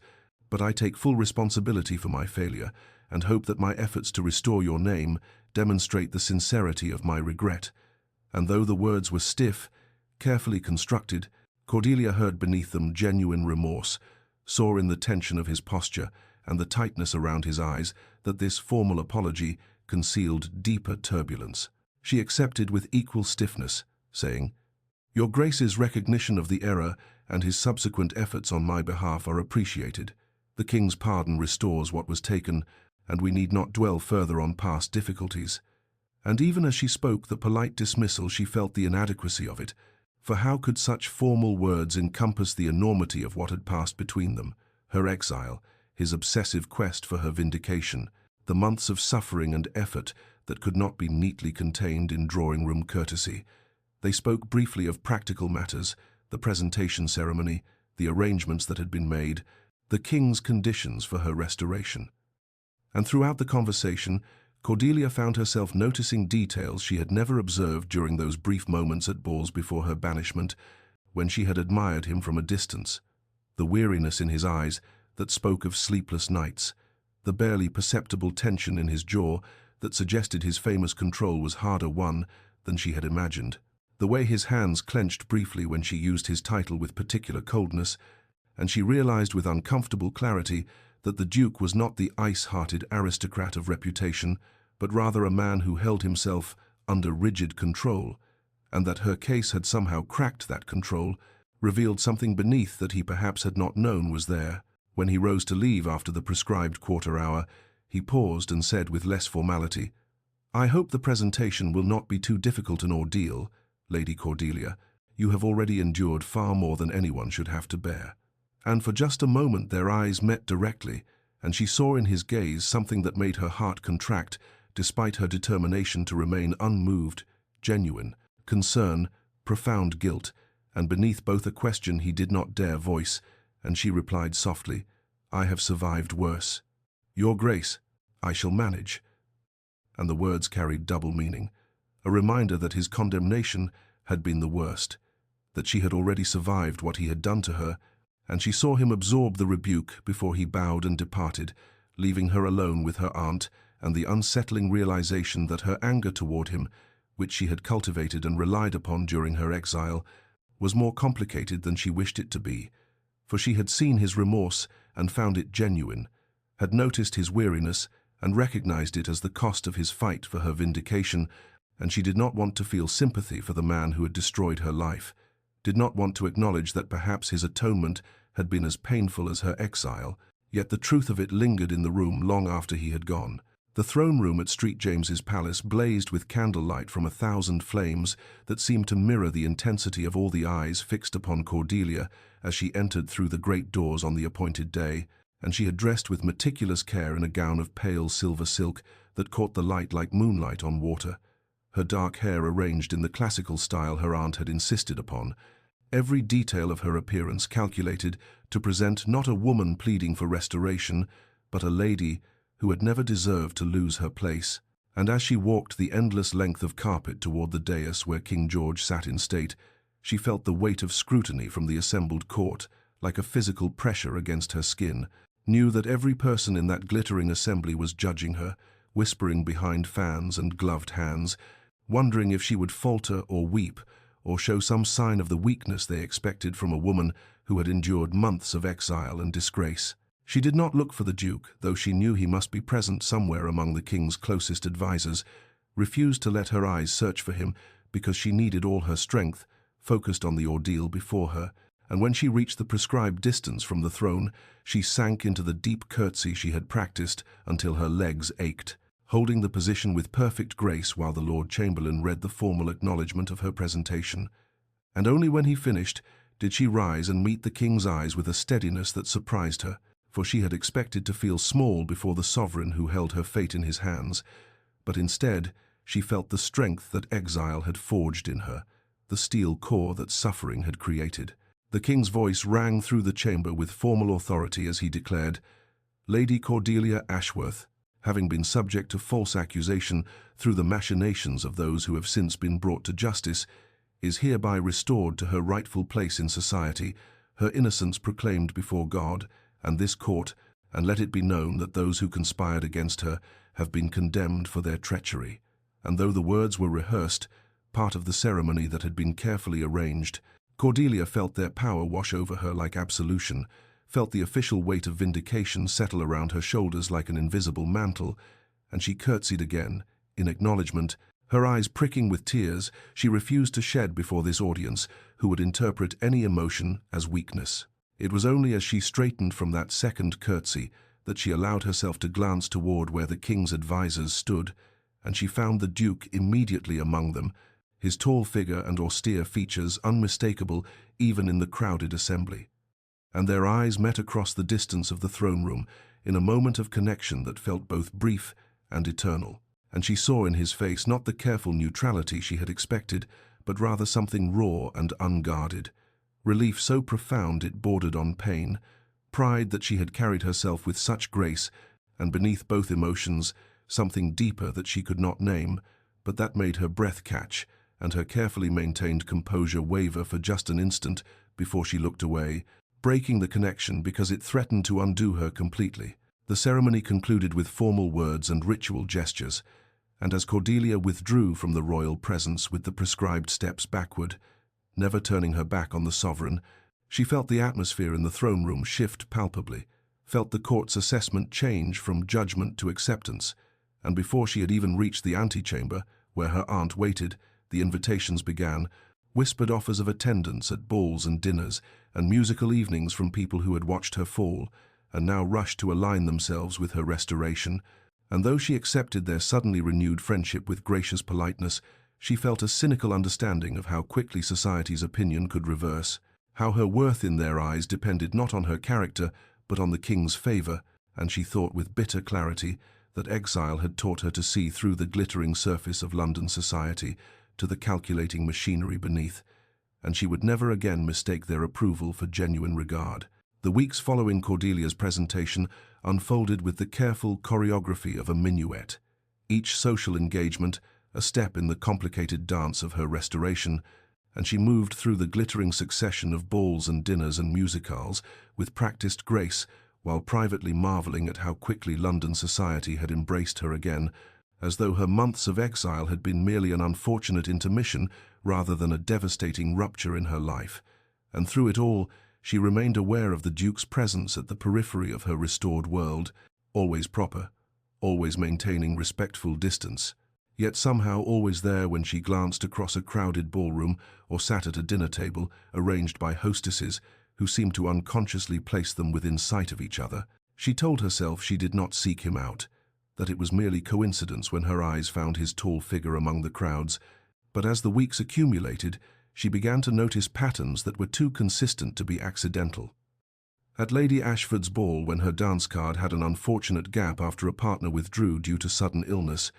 Speaker 1: but I take full responsibility for my failure and hope that my efforts to restore your name demonstrate the sincerity of my regret." And though the words were stiff, carefully constructed, Cordelia heard beneath them genuine remorse, saw in the tension of his posture and the tightness around his eyes that this formal apology concealed deeper turbulence. She accepted with equal stiffness, saying, Your Grace's recognition of the error and his subsequent efforts on my behalf are appreciated. The king's pardon restores what was taken, and we need not dwell further on past difficulties. And even as she spoke the polite dismissal, she felt the inadequacy of it, for how could such formal words encompass the enormity of what had passed between them, her exile, his obsessive quest for her vindication, the months of suffering and effort that could not be neatly contained in drawing-room courtesy. They spoke briefly of practical matters, the presentation ceremony, the arrangements that had been made, the king's conditions for her restoration. And throughout the conversation, Cordelia found herself noticing details she had never observed during those brief moments at balls before her banishment, when she had admired him from a distance. The weariness in his eyes that spoke of sleepless nights, the barely perceptible tension in his jaw that suggested his famous control was harder won than she had imagined. The way his hands clenched briefly when she used his title with particular coldness, and she realized with uncomfortable clarity that the Duke was not the ice-hearted aristocrat of reputation, but rather a man who held himself under rigid control, and that her case had somehow cracked that control, revealed something beneath that he perhaps had not known was there. When he rose to leave after the prescribed quarter hour, he paused and said with less formality, "I hope the presentation will not be too difficult an ordeal, Lady Cordelia. You have already endured far more than anyone should have to bear." And for just a moment their eyes met directly, and she saw in his gaze something that made her heart contract, despite her determination to remain unmoved, genuine, concern, profound guilt, and beneath both a question he did not dare voice, and she replied softly, "I have survived worse. Your Grace, I shall manage." And the words carried double meaning, a reminder that his condemnation had been the worst, that she had already survived what he had done to her, and she saw him absorb the rebuke before he bowed and departed, leaving her alone with her aunt and the unsettling realization that her anger toward him, which she had cultivated and relied upon during her exile, was more complicated than she wished it to be, for she had seen his remorse and found it genuine, had noticed his weariness and recognized it as the cost of his fight for her vindication, and she did not want to feel sympathy for the man who had destroyed her life, did not want to acknowledge that perhaps his atonement had been as painful as her exile, yet the truth of it lingered in the room long after he had gone. The throne room at St. James's Palace blazed with candlelight from 1,000 flames that seemed to mirror the intensity of all the eyes fixed upon Cordelia as she entered through the great doors on the appointed day, and she had dressed with meticulous care in a gown of pale silver silk that caught the light like moonlight on water, her dark hair arranged in the classical style her aunt had insisted upon, every detail of her appearance calculated to present not a woman pleading for restoration, but a lady who had never deserved to lose her place. And as she walked the endless length of carpet toward the dais where King George sat in state, she felt the weight of scrutiny from the assembled court, like a physical pressure against her skin, knew that every person in that glittering assembly was judging her, whispering behind fans and gloved hands, wondering if she would falter or weep, or show some sign of the weakness they expected from a woman who had endured months of exile and disgrace. She did not look for the Duke, though she knew he must be present somewhere among the king's closest advisers, refused to let her eyes search for him because she needed all her strength, focused on the ordeal before her, and when she reached the prescribed distance from the throne, she sank into the deep curtsy she had practiced until her legs ached, holding the position with perfect grace while the Lord Chamberlain read the formal acknowledgement of her presentation. And only when he finished did she rise and meet the king's eyes with a steadiness that surprised her, for she had expected to feel small before the sovereign who held her fate in his hands, but instead she felt the strength that exile had forged in her, the steel core that suffering had created. The king's voice rang through the chamber with formal authority as he declared, "Lady Cordelia Ashworth, having been subject to false accusation through the machinations of those who have since been brought to justice, is hereby restored to her rightful place in society, her innocence proclaimed before God and this court, and let it be known that those who conspired against her have been condemned for their treachery." And though the words were rehearsed, part of the ceremony that had been carefully arranged, Cordelia felt their power wash over her like absolution, felt the official weight of vindication settle around her shoulders like an invisible mantle, and she curtsied again, in acknowledgement, Her eyes pricking with tears, she refused to shed before this audience, who would interpret any emotion as weakness. It was only as she straightened from that second curtsy that she allowed herself to glance toward where the king's advisers stood, and she found the Duke immediately among them, his tall figure and austere features unmistakable even in the crowded assembly. And their eyes met across the distance of the throne room in a moment of connection that felt both brief and eternal. And she saw in his face not the careful neutrality she had expected, but rather something raw and unguarded. Relief so profound it bordered on pain, pride that she had carried herself with such grace, and beneath both emotions, something deeper that she could not name, but that made her breath catch, and her carefully maintained composure waver for just an instant before she looked away, breaking the connection because it threatened to undo her completely. The ceremony concluded with formal words and ritual gestures, and as Cordelia withdrew from the royal presence with the prescribed steps backward, never turning her back on the sovereign, she felt the atmosphere in the throne room shift palpably, felt the court's assessment change from judgment to acceptance, and before she had even reached the antechamber, where her aunt waited, the invitations began, whispered offers of attendance at balls and dinners, and musical evenings from people who had watched her fall, and now rushed to align themselves with her restoration. And though she accepted their suddenly renewed friendship with gracious politeness, she felt a cynical understanding of how quickly society's opinion could reverse, how her worth in their eyes depended not on her character, but on the king's favor, and she thought with bitter clarity that exile had taught her to see through the glittering surface of London society to the calculating machinery beneath, and she would never again mistake their approval for genuine regard. The weeks following Cordelia's presentation unfolded with the careful choreography of a minuet, each social engagement a step in the complicated dance of her restoration, and she moved through the glittering succession of balls and dinners and musicales with practiced grace, while privately marveling at how quickly London society had embraced her again, as though her months of exile had been merely an unfortunate intermission rather than a devastating rupture in her life. And through it all, she remained aware of the Duke's presence at the periphery of her restored world, always proper, always maintaining respectful distance, yet somehow always there when she glanced across a crowded ballroom or sat at a dinner table arranged by hostesses who seemed to unconsciously place them within sight of each other. She told herself she did not seek him out, that it was merely coincidence when her eyes found his tall figure among the crowds, but as the weeks accumulated, she began to notice patterns that were too consistent to be accidental. At Lady Ashford's ball, when her dance card had an unfortunate gap after a partner withdrew due to sudden illness,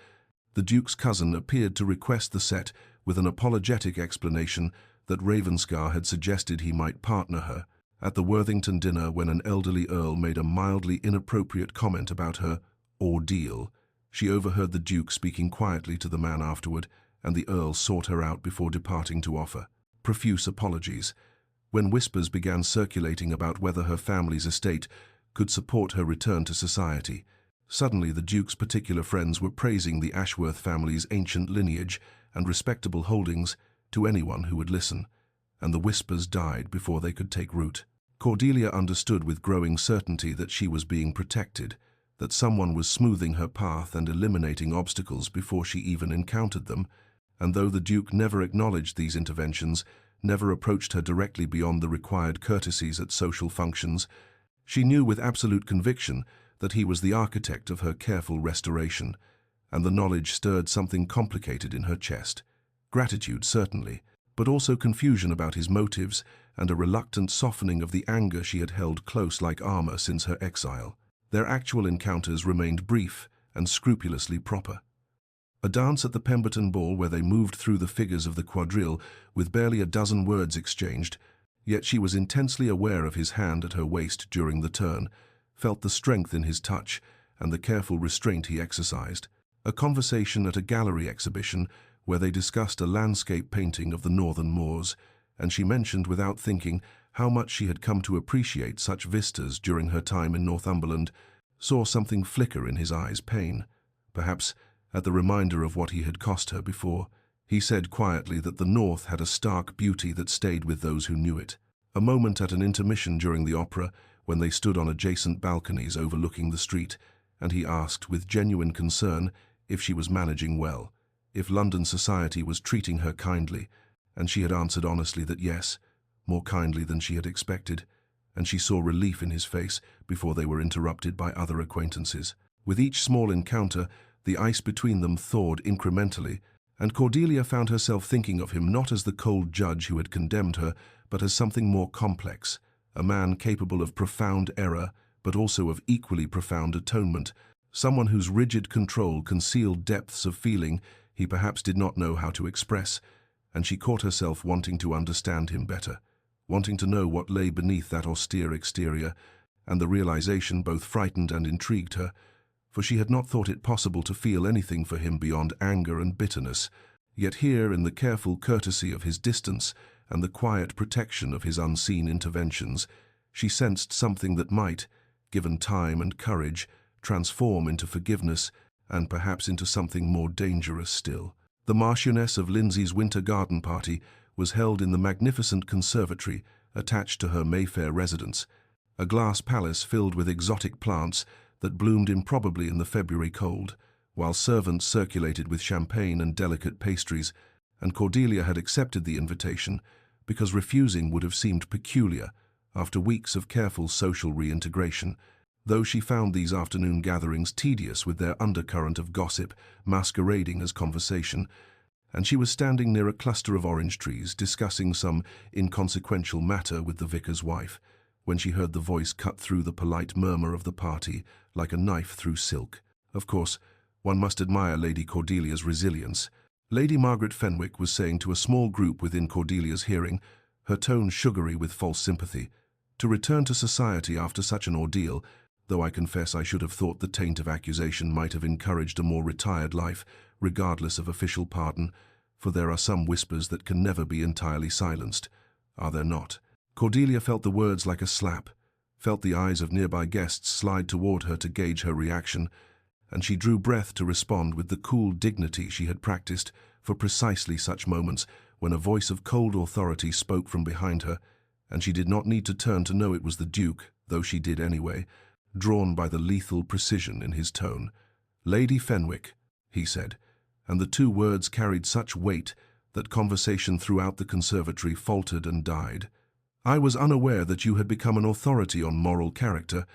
Speaker 1: the Duke's cousin appeared to request the set with an apologetic explanation that Ravenscar had suggested he might partner her. At the Worthington dinner, when an elderly earl made a mildly inappropriate comment about her ordeal, she overheard the Duke speaking quietly to the man afterward, and the earl sought her out before departing to offer profuse apologies. When whispers began circulating about whether her family's estate could support her return to society, suddenly the Duke's particular friends were praising the Ashworth family's ancient lineage and respectable holdings to anyone who would listen, and the whispers died before they could take root. Cordelia understood with growing certainty that she was being protected, that someone was smoothing her path and eliminating obstacles before she even encountered them, and though the Duke never acknowledged these interventions, never approached her directly beyond the required courtesies at social functions, she knew with absolute conviction that he was the architect of her careful restoration, and the knowledge stirred something complicated in her chest. Gratitude, certainly, but also confusion about his motives and a reluctant softening of the anger she had held close like armor since her exile. Their actual encounters remained brief and scrupulously proper. A dance at the Pemberton ball where they moved through the figures of the quadrille with barely a dozen words exchanged, yet she was intensely aware of his hand at her waist during the turn, felt the strength in his touch and the careful restraint he exercised. A conversation at a gallery exhibition where they discussed a landscape painting of the northern moors, and she mentioned without thinking how much she had come to appreciate such vistas during her time in Northumberland, saw something flicker in his eyes, pain, perhaps at the reminder of what he had cost her before. He said quietly that the North had a stark beauty that stayed with those who knew it. A moment at an intermission during the opera, when they stood on adjacent balconies overlooking the street, and he asked with genuine concern if she was managing well, if London society was treating her kindly, and she had answered honestly that yes, more kindly than she had expected, and she saw relief in his face before they were interrupted by other acquaintances. With each small encounter, the ice between them thawed incrementally, and Cordelia found herself thinking of him not as the cold judge who had condemned her, but as something more complex, a man capable of profound error, but also of equally profound atonement, someone whose rigid control concealed depths of feeling he perhaps did not know how to express, and she caught herself wanting to understand him better, wanting to know what lay beneath that austere exterior, and the realization both frightened and intrigued her, for she had not thought it possible to feel anything for him beyond anger and bitterness. Yet here, in the careful courtesy of his distance and the quiet protection of his unseen interventions, she sensed something that might, given time and courage, transform into forgiveness and perhaps into something more dangerous still. The Marchioness of Lindsay's winter garden party was held in the magnificent conservatory attached to her Mayfair residence, a glass palace filled with exotic plants that bloomed improbably in the February cold, while servants circulated with champagne and delicate pastries, and Cordelia had accepted the invitation because refusing would have seemed peculiar after weeks of careful social reintegration, though she found these afternoon gatherings tedious with their undercurrent of gossip masquerading as conversation, and she was standing near a cluster of orange trees discussing some inconsequential matter with the vicar's wife, when she heard the voice cut through the polite murmur of the party like a knife through silk. Of course, one must admire Lady Cordelia's resilience. Lady Margaret Fenwick was saying to a small group within Cordelia's hearing, her tone sugary with false sympathy, to return to society after such an ordeal, though I confess I should have thought the taint of accusation might have encouraged a more retired life, regardless of official pardon, for there are some whispers that can never be entirely silenced, are there not? Cordelia felt the words like a slap, felt the eyes of nearby guests slide toward her to gauge her reaction, and she drew breath to respond with the cool dignity she had practiced for precisely such moments when a voice of cold authority spoke from behind her, and she did not need to turn to know it was the Duke, though she did anyway, drawn by the lethal precision in his tone. "Lady Fenwick," he said, and the two words carried such weight that conversation throughout the conservatory faltered and died. "I was unaware that you had become an authority on moral character,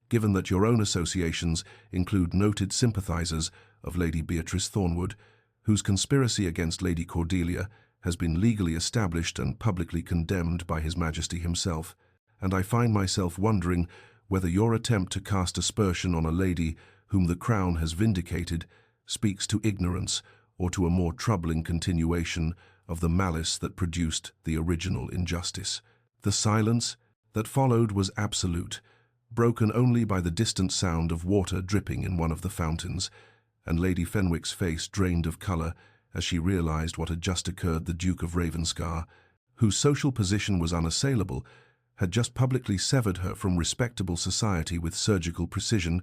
Speaker 1: given that your own associations include noted sympathizers of Lady Beatrice Thornwood, whose conspiracy against Lady Cordelia has been legally established and publicly condemned by His Majesty himself, and I find myself wondering whether your attempt to cast aspersion on a lady whom the Crown has vindicated speaks to ignorance or to a more troubling continuation of the malice that produced the original injustice." The silence that followed was absolute, broken only by the distant sound of water dripping in one of the fountains, and Lady Fenwick's face drained of colour as she realized what had just occurred. The Duke of Ravenscar, whose social position was unassailable, had just publicly severed her from respectable society with surgical precision,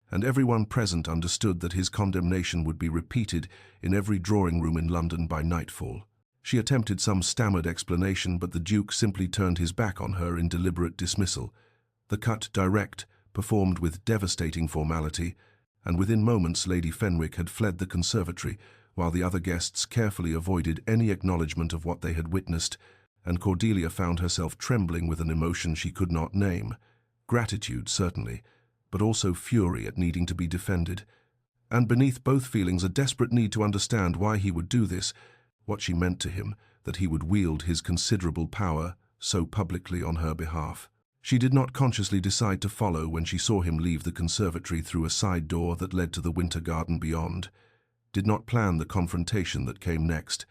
Speaker 1: and everyone present understood that his condemnation would be repeated in every drawing-room in London by nightfall. She attempted some stammered explanation, but the Duke simply turned his back on her in deliberate dismissal. The cut direct, performed with devastating formality, and within moments Lady Fenwick had fled the conservatory, while the other guests carefully avoided any acknowledgement of what they had witnessed, and Cordelia found herself trembling with an emotion she could not name. Gratitude, certainly, but also fury at needing to be defended. And beneath both feelings a desperate need to understand why he would do this, what she meant to him, that he would wield his considerable power so publicly on her behalf. She did not consciously decide to follow when she saw him leave the conservatory through a side door that led to the winter garden beyond, did not plan the confrontation that came next,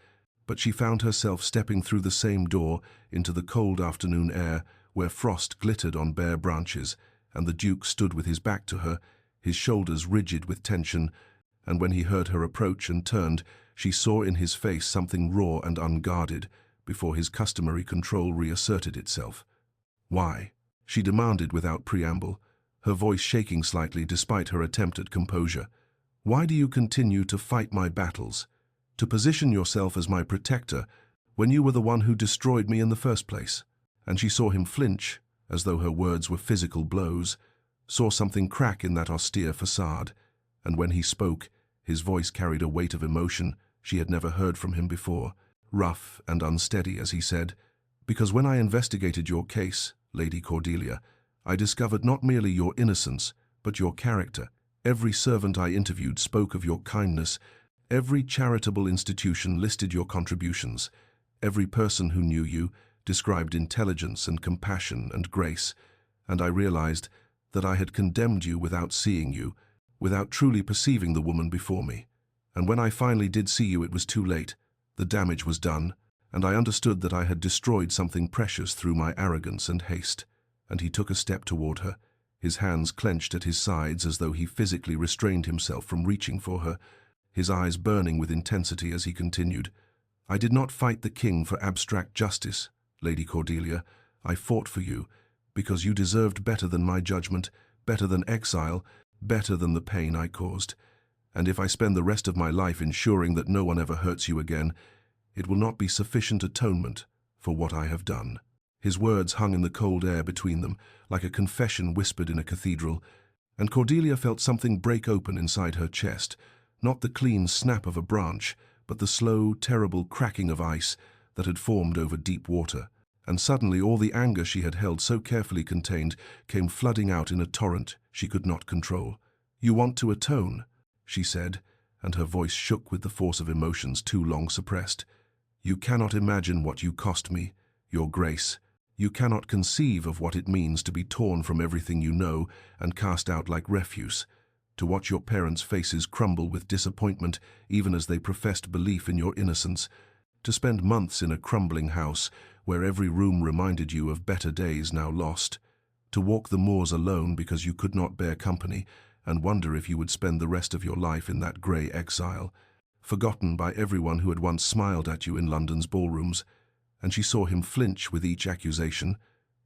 Speaker 1: but she found herself stepping through the same door into the cold afternoon air where frost glittered on bare branches, and the Duke stood with his back to her, his shoulders rigid with tension, and when he heard her approach and turned, she saw in his face something raw and unguarded before his customary control reasserted itself. "Why?" she demanded without preamble, her voice shaking slightly despite her attempt at composure. "Why do you continue to fight my battles, to position yourself as my protector, when you were the one who destroyed me in the first place?" And she saw him flinch, as though her words were physical blows, saw something crack in that austere facade, and when he spoke, his voice carried a weight of emotion She had never heard from him before, rough and unsteady as he said, "Because when I investigated your case, Lady Cordelia, I discovered not merely your innocence, but your character. Every servant I interviewed spoke of your kindness. Every charitable institution listed your contributions. Every person who knew you described intelligence and compassion and grace. And I realized that I had condemned you without seeing you, without truly perceiving the woman before me. And when I finally did see you, it was too late. The damage was done, and I understood that I had destroyed something precious through my arrogance and haste." And he took a step toward her, his hands clenched at his sides as though he physically restrained himself from reaching for her, his eyes burning with intensity as he continued. "I did not fight the king for abstract justice, Lady Cordelia. I fought for you, because you deserved better than my judgment, better than exile, better than the pain I caused. And if I spend the rest of my life ensuring that no one ever hurts you again, it will not be sufficient atonement for what I have done." His words hung in the cold air between them, like a confession whispered in a cathedral, and Cordelia felt something break open inside her chest, not the clean snap of a branch, but the slow, terrible cracking of ice that had formed over deep water. And suddenly all the anger she had held so carefully contained came flooding out in a torrent she could not control. "You want to atone," she said, and her voice shook with the force of emotions too long suppressed. "You cannot imagine what you cost me, Your Grace. You cannot conceive of what it means to be torn from everything you know and cast out like refuse, to watch your parents' faces crumble with disappointment even as they professed belief in your innocence, to spend months in a crumbling house where every room reminded you of better days now lost, to walk the moors alone because you could not bear company and wonder if you would spend the rest of your life in that grey exile, forgotten by everyone who had once smiled at you in London's ballrooms." And she saw him flinch with each accusation,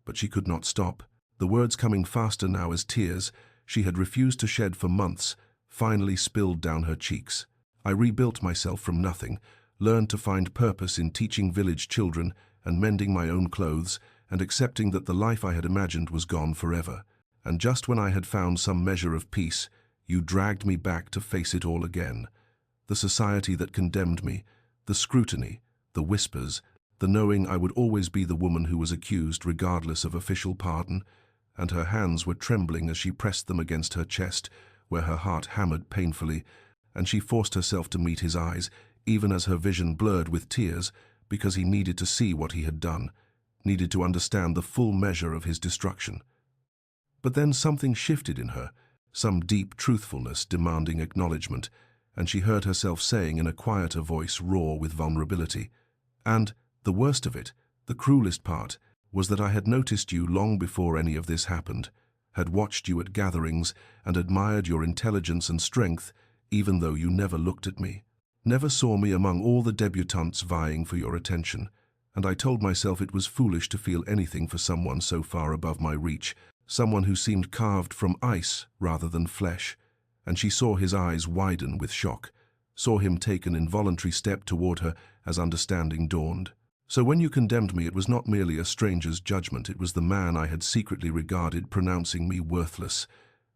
Speaker 1: but she could not stop. The words coming faster now as tears she had refused to shed for months finally spilled down her cheeks. "I rebuilt myself from nothing, learned to find purpose in teaching village children and mending my own clothes and accepting that the life I had imagined was gone forever. And just when I had found some measure of peace, you dragged me back to face it all again. The society that condemned me, the scrutiny, the whispers, the knowing I would always be the woman who was accused regardless of official pardon," and her hands were trembling as she pressed them against her chest, where her heart hammered painfully, and she forced herself to meet his eyes, even as her vision blurred with tears, because he needed to see what he had done, needed to understand the full measure of his destruction. But then something shifted in her, some deep truthfulness demanding acknowledgement, and she heard herself saying in a quieter voice raw with vulnerability, "And the worst of it, the cruelest part, was that I had noticed you long before any of this happened, had watched you at gatherings and admired your intelligence and strength, even though you never looked at me, never saw me among all the debutantes vying for your attention, and I told myself it was foolish to feel anything for someone so far above my reach, someone who seemed carved from ice rather than flesh." And she saw his eyes widen with shock, saw him take an involuntary step toward her as understanding dawned. "So when you condemned me, it was not merely a stranger's judgment, it was the man I had secretly regarded pronouncing me worthless.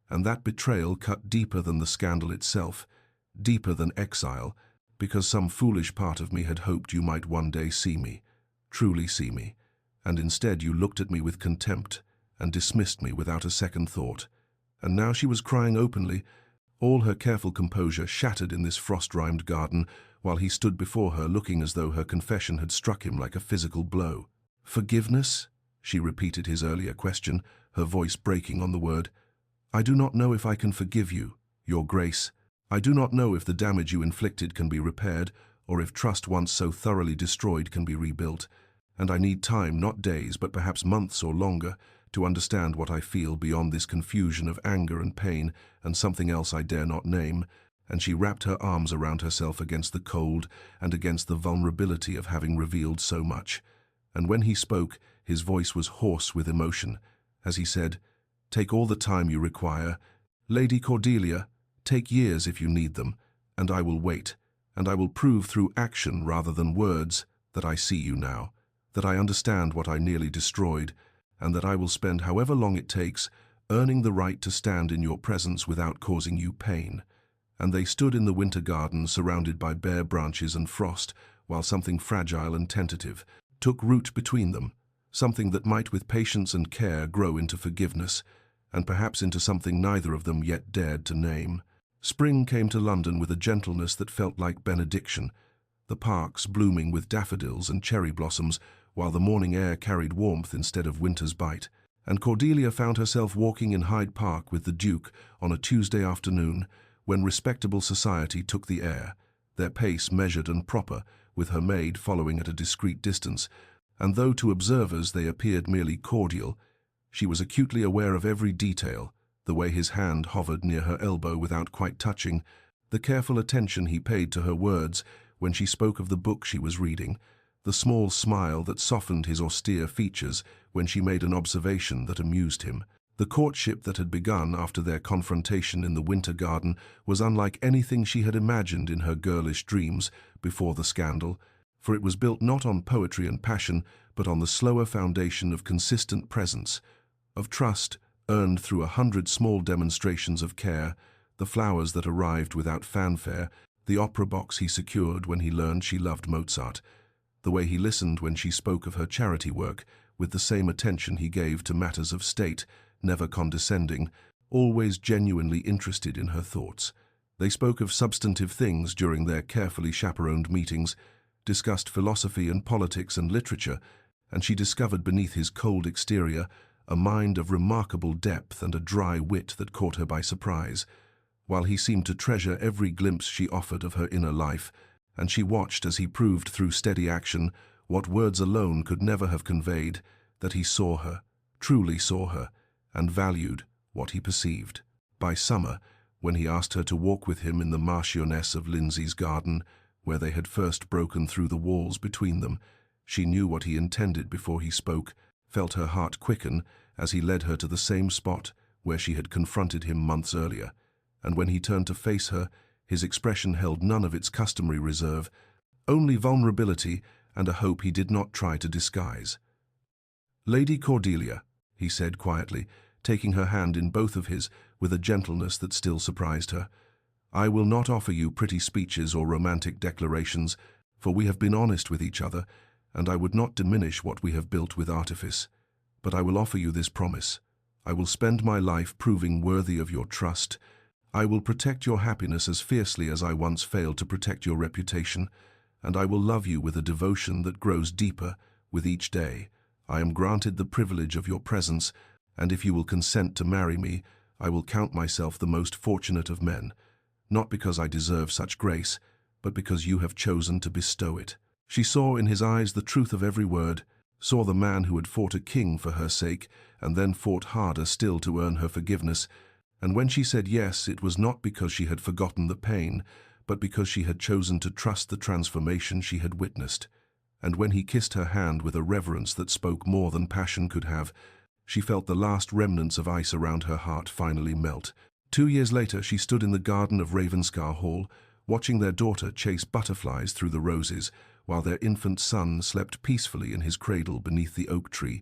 Speaker 1: And that betrayal cut deeper than the scandal itself, deeper than exile, because some foolish part of me had hoped you might one day see me, truly see me, and instead you looked at me with contempt and dismissed me without a second thought." And now she was crying openly, all her careful composure shattered in this frost-rimed garden, while he stood before her looking as though her confession had struck him like a physical blow. "Forgiveness?" she repeated his earlier question, her voice breaking on the word. "I do not know if I can forgive you, Your Grace. I do not know if the damage you inflicted can be repaired, or if trust once so thoroughly destroyed can be rebuilt. And I need time, not days, but perhaps months or longer, to understand what I feel beyond this confusion of anger and pain and something else I dare not name." And she wrapped her arms around herself against the cold and against the vulnerability of having revealed so much. And when he spoke, his voice was hoarse with emotion, as he said, "Take all the time you require. Lady Cordelia, take years if you need them, and I will wait, and I will prove through action rather than words that I see you now, that I understand what I nearly destroyed, and that I will spend however long it takes earning the right to stand in your presence without causing you pain. and they stood in the winter garden surrounded by bare branches and frost, while something fragile and tentative took root between them, something that might with patience and care grow into forgiveness, and perhaps into something neither of them yet dared to name. Spring came to London with a gentleness that felt like benediction, the parks blooming with daffodils and cherry blossoms, while the morning air carried warmth instead of winter's bite. And Cordelia found herself walking in Hyde Park with the Duke on a Tuesday afternoon, when respectable society took the air, their pace measured and proper, with her maid following at a discreet distance, and though to observers they appeared merely cordial, she was acutely aware of every detail, the way his hand hovered near her elbow without quite touching, the careful attention he paid to her words when she spoke of the book she was reading, the small smile that softened his austere features when she made an observation that amused him. The courtship that had begun after their confrontation in the winter garden was unlike anything she had imagined in her girlish dreams before the scandal, for it was built not on poetry and passion, but on the slower foundation of consistent presence, of trust earned through 100 small demonstrations of care, the flowers that arrived without fanfare, the opera box he secured when he learned she loved Mozart, the way he listened when she spoke of her charity work with the same attention he gave to matters of state, never condescending, always genuinely interested in her thoughts. They spoke of substantive things during their carefully chaperoned meetings, discussed philosophy and politics and literature, and she discovered beneath his cold exterior a mind of remarkable depth and a dry wit that caught her by surprise, while he seemed to treasure every glimpse she offered of her inner life, and she watched as he proved through steady action what words alone could never have conveyed, that he saw her, truly saw her, and valued what he perceived. By summer, when he asked her to walk with him in the Marchioness of Lindsay's garden, where they had first broken through the walls between them, she knew what he intended before he spoke, felt her heart quicken as he led her to the same spot where she had confronted him months earlier, and when he turned to face her, his expression held none of its customary reserve, only vulnerability and a hope he did not try to disguise. "Lady Cordelia," he said quietly, taking her hand in both of his with a gentleness that still surprised her, "I will not offer you pretty speeches or romantic declarations, for we have been honest with each other, and I would not diminish what we have built with artifice. But I will offer you this promise. I will spend my life proving worthy of your trust. I will protect your happiness as fiercely as I once failed to protect your reputation, and I will love you with a devotion that grows deeper with each day. I am granted the privilege of your presence, and if you will consent to marry me, I will count myself the most fortunate of men, not because I deserve such grace, but because you have chosen to bestow it." She saw in his eyes the truth of every word, saw the man who had fought a king for her sake, and then fought harder still to earn her forgiveness, and when she said yes, it was not because she had forgotten the pain, but because she had chosen to trust the transformation she had witnessed. And when he kissed her hand with a reverence that spoke more than passion could have, she felt the last remnants of ice around her heart finally melt. 2 years later, she stood in the garden of Ravenscar Hall, watching their daughter chase butterflies through the roses, while their infant son slept peacefully in his cradle beneath the oak tree.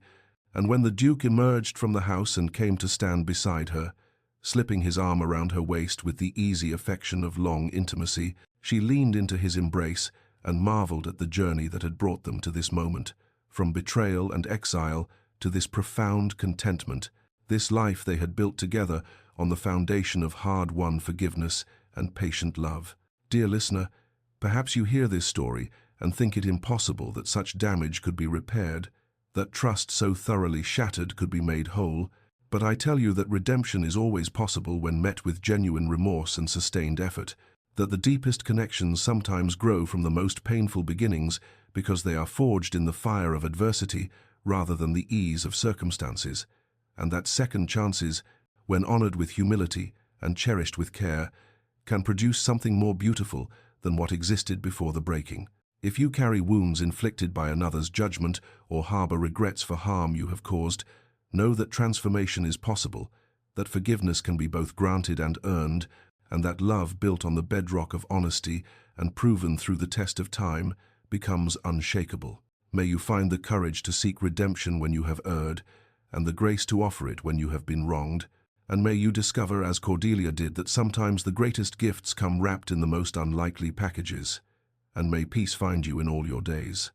Speaker 1: And when the Duke emerged from the house and came to stand beside her, slipping his arm around her waist with the easy affection of long intimacy, she leaned into his embrace and marveled at the journey that had brought them to this moment, from betrayal and exile to this profound contentment, this life they had built together on the foundation of hard-won forgiveness and patient love. Dear listener, perhaps you hear this story and think it impossible that such damage could be repaired, that trust so thoroughly shattered could be made whole, but I tell you that redemption is always possible when met with genuine remorse and sustained effort, that the deepest connections sometimes grow from the most painful beginnings because they are forged in the fire of adversity rather than the ease of circumstances, and that second chances, when honored with humility and cherished with care, can produce something more beautiful than what existed before the breaking. If you carry wounds inflicted by another's judgment or harbor regrets for harm you have caused, know that transformation is possible, that forgiveness can be both granted and earned, and that love built on the bedrock of honesty and proven through the test of time becomes unshakable. May you find the courage to seek redemption when you have erred, and the grace to offer it when you have been wronged, And may you discover, as Cordelia did, that sometimes the greatest gifts come wrapped in the most unlikely packages. And may peace find you in all your days.